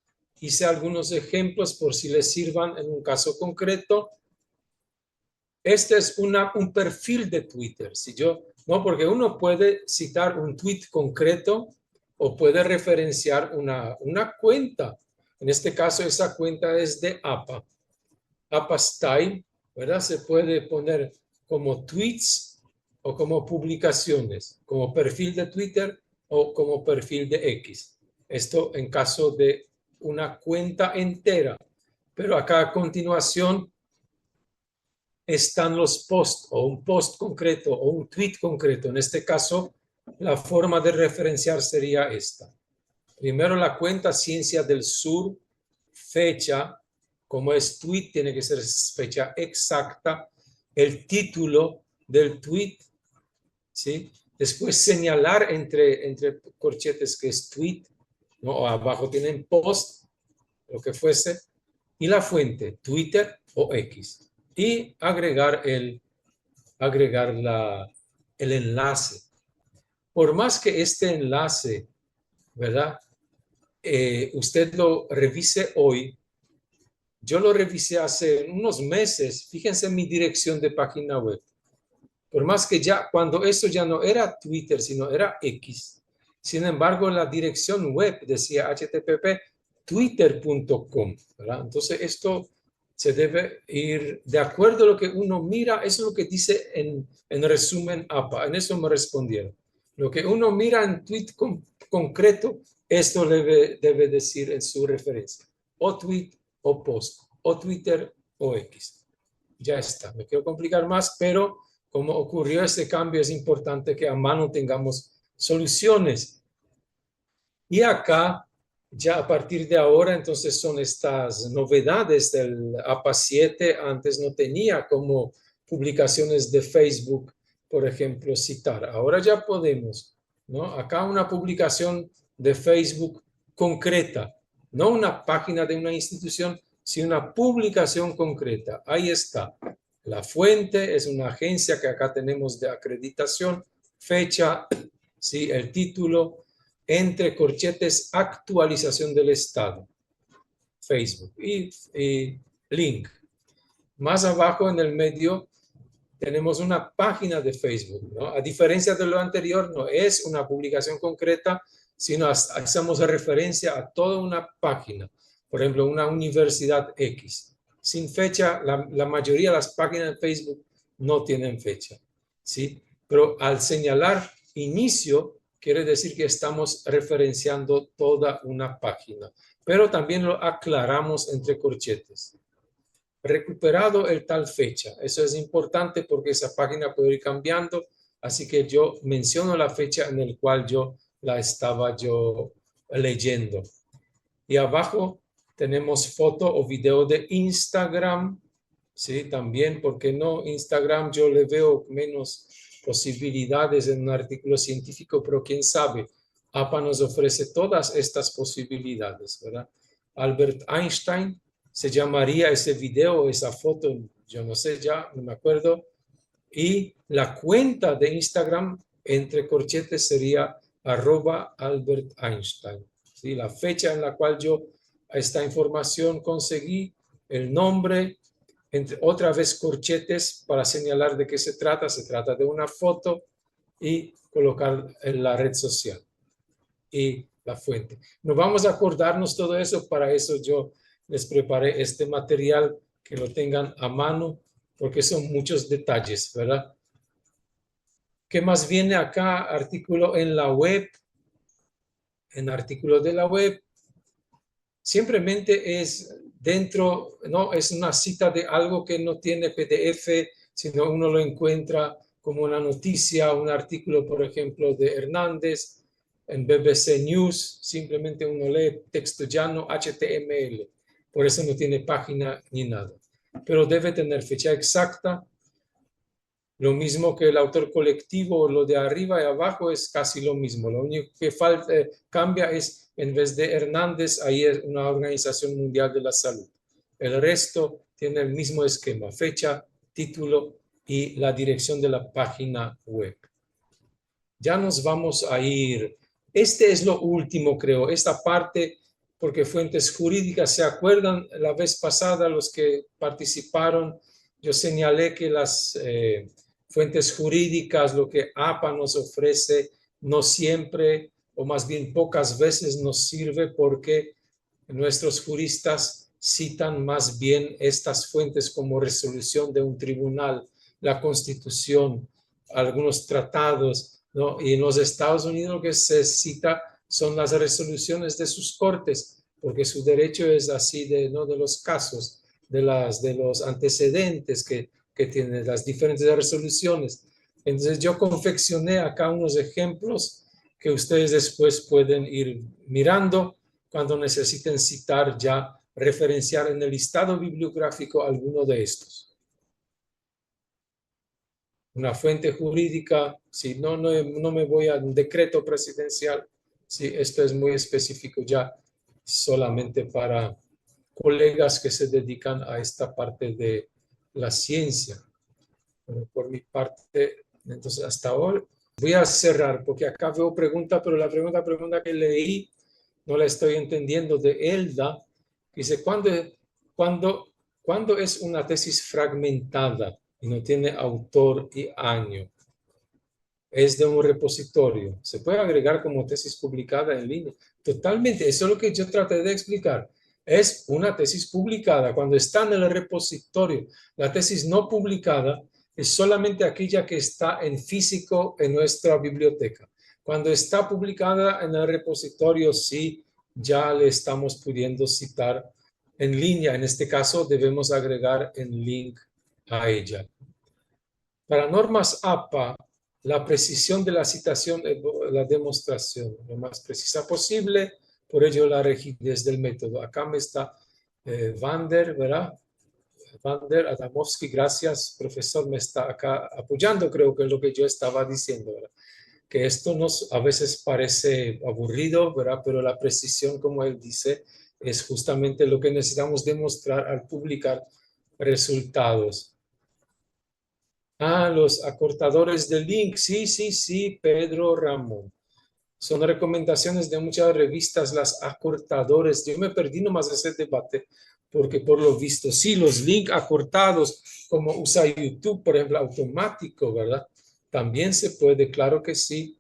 hice algunos ejemplos por si les sirvan en un caso concreto. Este es un perfil de Twitter. Si yo, no, porque uno puede citar un tweet concreto o puede referenciar una cuenta. En este caso, esa cuenta es de APA. APA Style, ¿verdad? Se puede poner como tweets o como publicaciones, como perfil de Twitter o como perfil de X. Esto en caso de una cuenta entera. Pero acá a continuación están los posts o un post concreto o un tweet concreto. En este caso, la forma de referenciar sería esta. Primero la cuenta Ciencia del Sur, fecha, como es tweet, tiene que ser fecha exacta, el título del tweet, ¿sí? Después señalar entre corchetes que es tweet, ¿no? O abajo tienen post, lo que fuese, y la fuente, Twitter o X. Y agregar el enlace. Por más que este enlace, ¿verdad? Usted lo revise hoy, yo lo revisé hace unos meses, fíjense en mi dirección de página web. Por más que ya, cuando eso ya no era Twitter, sino era X. Sin embargo, la dirección web decía http twitter.com. Entonces, esto se debe ir de acuerdo a lo que uno mira, eso es lo que dice en resumen APA. En eso me respondieron. Lo que uno mira en tweet concreto, esto debe decir en su referencia. O tweet o post, o Twitter o X. Ya está. Me quiero complicar más, pero como ocurrió este cambio, es importante que a mano tengamos soluciones. Y acá, ya a partir de ahora, entonces son estas novedades del APA 7. Antes no tenía como publicaciones de Facebook, por ejemplo, citar. Ahora ya podemos, ¿no? Acá una publicación de Facebook concreta, no una página de una institución, sino una publicación concreta. Ahí está. La fuente es una agencia que acá tenemos de acreditación, fecha, ¿sí? El título, entre corchetes, actualización del estado, Facebook y link. Más abajo en el medio tenemos una página de Facebook, ¿no? A diferencia de lo anterior, no es una publicación concreta, sino hacemos referencia a toda una página. Por ejemplo, una universidad X. Sin fecha, la mayoría de las páginas de Facebook no tienen fecha, ¿sí? Pero al señalar inicio, quiere decir que estamos referenciando toda una página. Pero también lo aclaramos entre corchetes. Recuperado el tal fecha. Eso es importante porque esa página puede ir cambiando, así que yo menciono la fecha en la cual yo la estaba leyendo. Y abajo tenemos foto o video de Instagram, ¿sí? También, porque no, Instagram yo le veo menos posibilidades en un artículo científico, pero quién sabe, APA nos ofrece todas estas posibilidades, ¿verdad? Albert Einstein se llamaría ese video, esa foto, yo no sé ya, no me acuerdo, y la cuenta de Instagram entre corchetes sería @AlbertEinstein. ¿Sí? La fecha en la cual yo esta información conseguí, el nombre, entre otra vez corchetes para señalar de qué se trata de una foto y colocar en la red social y la fuente. No vamos a acordarnos todo eso, para eso yo les preparé este material, que lo tengan a mano, porque son muchos detalles, ¿verdad? ¿Qué más viene acá? Artículo en la web. En artículos de la web, simplemente es dentro, no es una cita de algo que no tiene PDF, sino uno lo encuentra como una noticia, un artículo, por ejemplo, de Hernández en BBC News, simplemente uno lee texto llano, HTML, por eso no tiene página ni nada, pero debe tener fecha exacta. Lo mismo que el autor colectivo, lo de arriba y abajo es casi lo mismo. Lo único que falta, cambia es, en vez de Hernández, ahí es una Organización Mundial de la Salud. El resto tiene el mismo esquema, fecha, título y la dirección de la página web. Ya nos vamos a ir. Este es lo último, creo, esta parte, porque fuentes jurídicas, ¿se acuerdan la vez pasada los que participaron? Yo señalé que las fuentes jurídicas, lo que APA nos ofrece, no siempre, o más bien pocas veces nos sirve, porque nuestros juristas citan más bien estas fuentes como resolución de un tribunal, la Constitución, algunos tratados, ¿no? Y en los Estados Unidos lo que se cita son las resoluciones de sus cortes, porque su derecho es así de, ¿no? De los casos, de los antecedentes que tienen las diferentes resoluciones. Entonces yo confeccioné acá unos ejemplos que ustedes después pueden ir mirando cuando necesiten citar ya, referenciar en el listado bibliográfico alguno de estos. Una fuente jurídica, si no me voy a un decreto presidencial, si esto es muy específico ya solamente para colegas que se dedican a esta parte de la ciencia. Bueno, por mi parte, entonces hasta ahora voy a cerrar porque acá veo pregunta, pero la pregunta que leí no la estoy entendiendo, de Elda. Dice, ¿cuándo, ¿cuándo es una tesis fragmentada y no tiene autor y año? Es de un repositorio. Se puede agregar como tesis publicada en línea. Totalmente, eso es lo que yo traté de explicar. Es una tesis publicada. Cuando está en el repositorio, la tesis no publicada es solamente aquella que está en físico en nuestra biblioteca. Cuando está publicada en el repositorio, sí, ya le estamos pudiendo citar en línea. En este caso, debemos agregar el link a ella. Para normas APA, la precisión de la citación es la demostración lo más precisa posible, por ello la rigidez del método. Acá me está Vander, ¿verdad? Vander Adamovsky, gracias, profesor, me está acá apoyando, creo que es lo que yo estaba diciendo, ¿verdad? Que esto nos a veces parece aburrido, ¿verdad? Pero la precisión, como él dice, es justamente lo que necesitamos demostrar al publicar resultados. Ah, los acortadores de link. Sí, sí, sí, Pedro Ramón. Son recomendaciones de muchas revistas, las acortadores. Yo me perdí nomás ese debate, porque por lo visto, sí, los links acortados, como usa YouTube, por ejemplo, automático, ¿verdad? También se puede, claro que sí.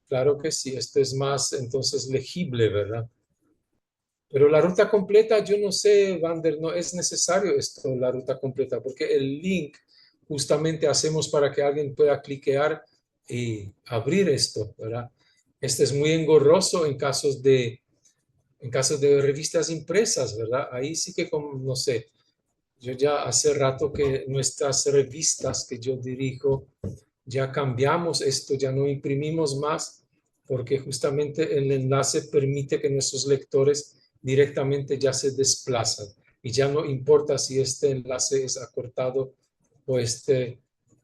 Claro que sí, esto es más entonces legible, ¿verdad? Pero la ruta completa, yo no sé, Vander, no es necesario esto, la ruta completa, porque el link justamente hacemos para que alguien pueda cliquear y abrir esto, ¿verdad? Este es muy engorroso en casos de revistas impresas, ¿verdad? Ahí sí que, como, no sé, yo ya hace rato que nuestras revistas que yo dirijo, ya cambiamos esto, ya no imprimimos más, porque justamente el enlace permite que nuestros lectores directamente ya se desplazan y ya no importa si este enlace es acortado o este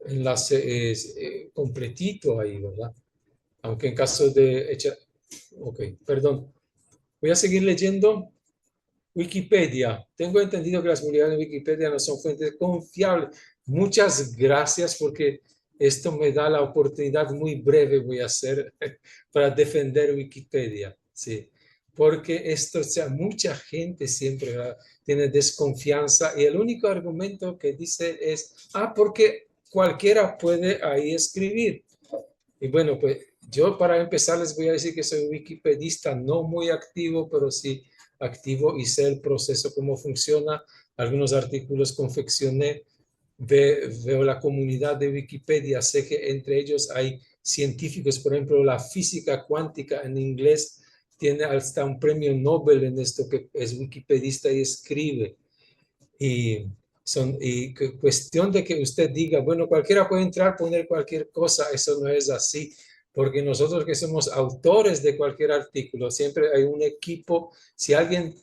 enlace es completito ahí, ¿verdad? Aunque en caso de ok, perdón. Voy a seguir leyendo. Wikipedia. Tengo entendido que las publicaciones de Wikipedia no son fuentes confiables. Muchas gracias porque esto me da la oportunidad muy breve, voy a hacer, para defender Wikipedia. Sí, porque esto, o sea, mucha gente siempre, ¿verdad?, tiene desconfianza y el único argumento que dice es, porque cualquiera puede ahí escribir. Y bueno, pues yo para empezar les voy a decir que soy wikipedista, no muy activo, pero sí activo y sé el proceso, cómo funciona. Algunos artículos confeccioné, veo la comunidad de Wikipedia, sé que entre ellos hay científicos, por ejemplo, la física cuántica en inglés tiene hasta un premio Nobel en esto, que es wikipedista y escribe. Y cuestión de que usted diga, bueno, cualquiera puede entrar, poner cualquier cosa, eso no es así, porque nosotros que somos autores de cualquier artículo, siempre hay un equipo, si alguien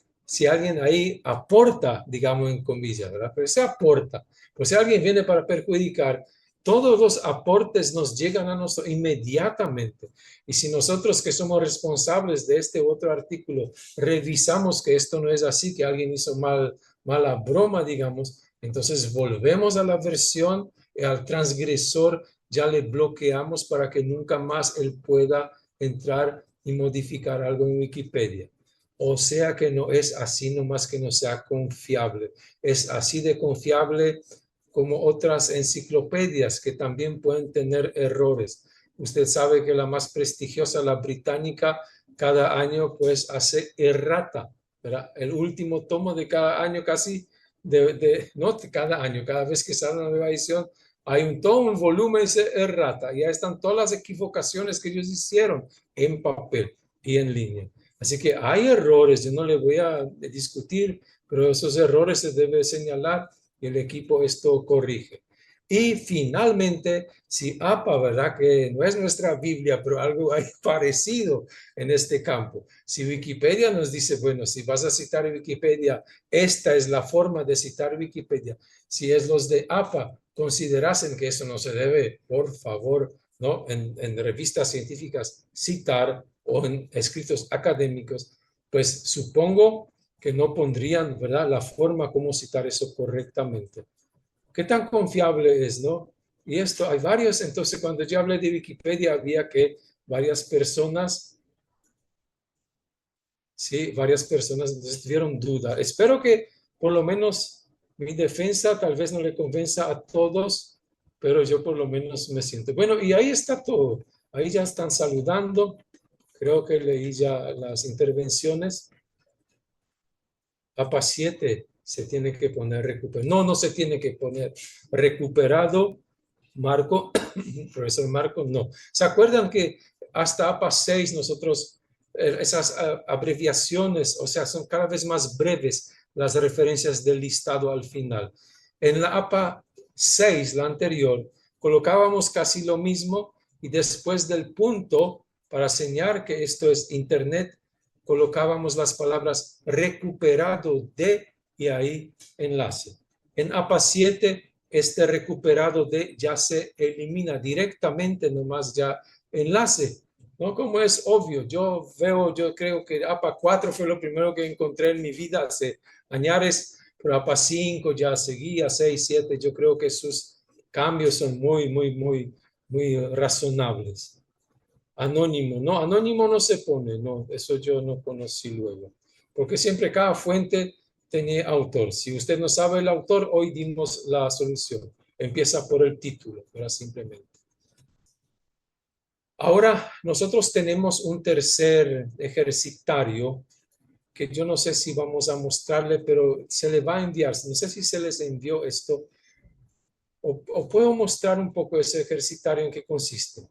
ahí aporta, digamos en comillas, ¿verdad? Pero se aporta, pues si alguien viene para perjudicar, todos los aportes nos llegan a nosotros inmediatamente. Y si nosotros que somos responsables de este u otro artículo revisamos que esto no es así, que alguien hizo mala broma, digamos, entonces volvemos a la versión, al transgresor ya le bloqueamos para que nunca más él pueda entrar y modificar algo en Wikipedia. O sea que no es así nomás que no sea confiable. Es así de confiable como otras enciclopedias que también pueden tener errores. Usted sabe que la más prestigiosa, la británica, cada año pues hace errata, ¿verdad? El último tomo de cada año casi, no de cada año, cada vez que sale una nueva edición, hay un tomo, un volumen, dice errata. Ya están todas las equivocaciones que ellos hicieron en papel y en línea. Así que hay errores, yo no le voy a discutir, pero esos errores se debe señalar y el equipo esto corrige. Y finalmente, si APA, ¿verdad? Que no es nuestra Biblia, pero algo hay parecido en este campo. Si Wikipedia nos dice, bueno, si vas a citar Wikipedia, esta es la forma de citar Wikipedia. Si es los de APA, considerasen que eso no se debe, por favor, ¿no? En revistas científicas citar o en escritos académicos, pues supongo que no pondrían, ¿verdad?, la forma como citar eso correctamente. ¿Qué tan confiable es, no? Y esto, hay varios, entonces cuando yo hablé de Wikipedia, había que varias personas, sí, varias personas entonces tuvieron duda. Espero que por lo menos mi defensa tal vez no le convenza a todos, pero yo por lo menos me siento. Bueno, y ahí está todo. Ahí ya están saludando. Creo que leí ya las intervenciones. APA 7 se tiene que poner recuperado. No, no se tiene que poner recuperado. Marco, profesor Marco, no. ¿Se acuerdan que hasta APA 6 nosotros, esas abreviaciones, o sea, son cada vez más breves las referencias del listado al final? En la APA 6, la anterior, colocábamos casi lo mismo y después del punto, para señalar que esto es Internet, colocábamos las palabras recuperado de y ahí enlace. En APA 7, este recuperado de ya se elimina directamente, nomás ya enlace, ¿no? Como es obvio, yo creo que APA 4 fue lo primero que encontré en mi vida hace años, pero APA 5 ya seguía, 6, 7, yo creo que sus cambios son muy razonables. Anónimo no se pone, no, eso yo no conocí luego, porque siempre cada fuente tenía autor. Si usted no sabe el autor, hoy dimos la solución. Empieza por el título, ¿verdad? Simplemente. Ahora nosotros tenemos un tercer ejercitario que yo no sé si vamos a mostrarle, pero se le va a enviar. No sé si se les envió esto o puedo mostrar un poco ese ejercitario en qué consiste.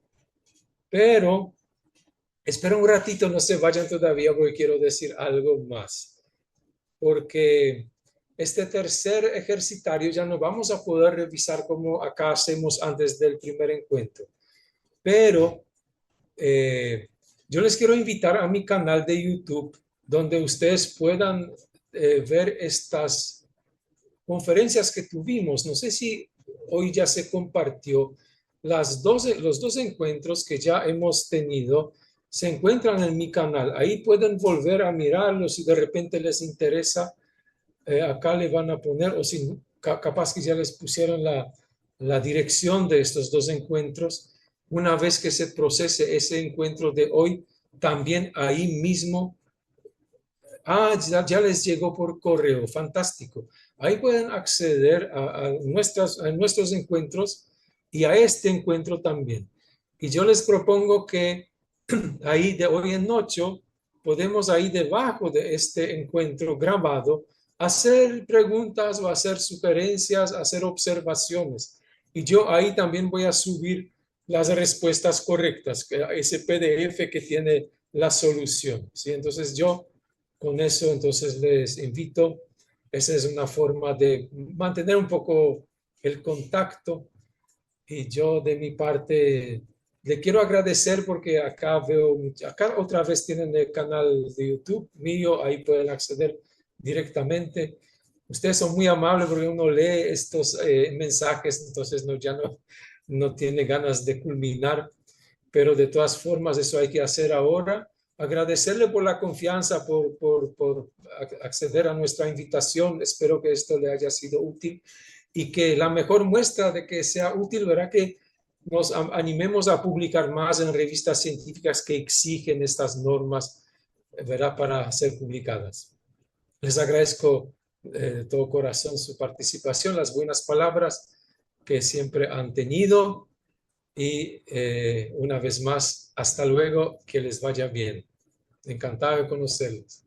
Pero espera un ratito, no se vayan todavía porque quiero decir algo más. Porque este tercer ejercitario ya no vamos a poder revisar como acá hacemos antes del primer encuentro. Pero yo les quiero invitar a mi canal de YouTube donde ustedes puedan ver estas conferencias que tuvimos. No sé si hoy ya se compartió los dos encuentros que ya hemos tenido. Se encuentran en mi canal. Ahí pueden volver a mirarlos si de repente les interesa. Acá le van a poner, o si capaz que ya les pusieron la dirección de estos dos encuentros. Una vez que se procese ese encuentro de hoy, también ahí mismo, ya les llegó por correo, fantástico. Ahí pueden acceder a nuestros encuentros y a este encuentro también. Y yo les propongo que ahí de hoy en noche podemos ahí debajo de este encuentro grabado hacer preguntas o hacer sugerencias, hacer observaciones. Y yo ahí también voy a subir las respuestas correctas, ese PDF que tiene la solución. ¿Sí? Entonces yo con eso entonces les invito. Esa es una forma de mantener un poco el contacto. Y yo de mi parte le quiero agradecer porque acá veo, acá otra vez tienen el canal de YouTube mío, ahí pueden acceder directamente. Ustedes son muy amables porque uno lee estos mensajes, entonces no tiene ganas de culminar, pero de todas formas eso hay que hacer ahora. Agradecerle por la confianza, por acceder a nuestra invitación. Espero que esto le haya sido útil y que la mejor muestra de que sea útil verá que nos animemos a publicar más en revistas científicas que exigen estas normas, verá, para ser publicadas. Les agradezco de todo corazón su participación, las buenas palabras que siempre han tenido y una vez más, hasta luego, que les vaya bien. Encantado de conocerles.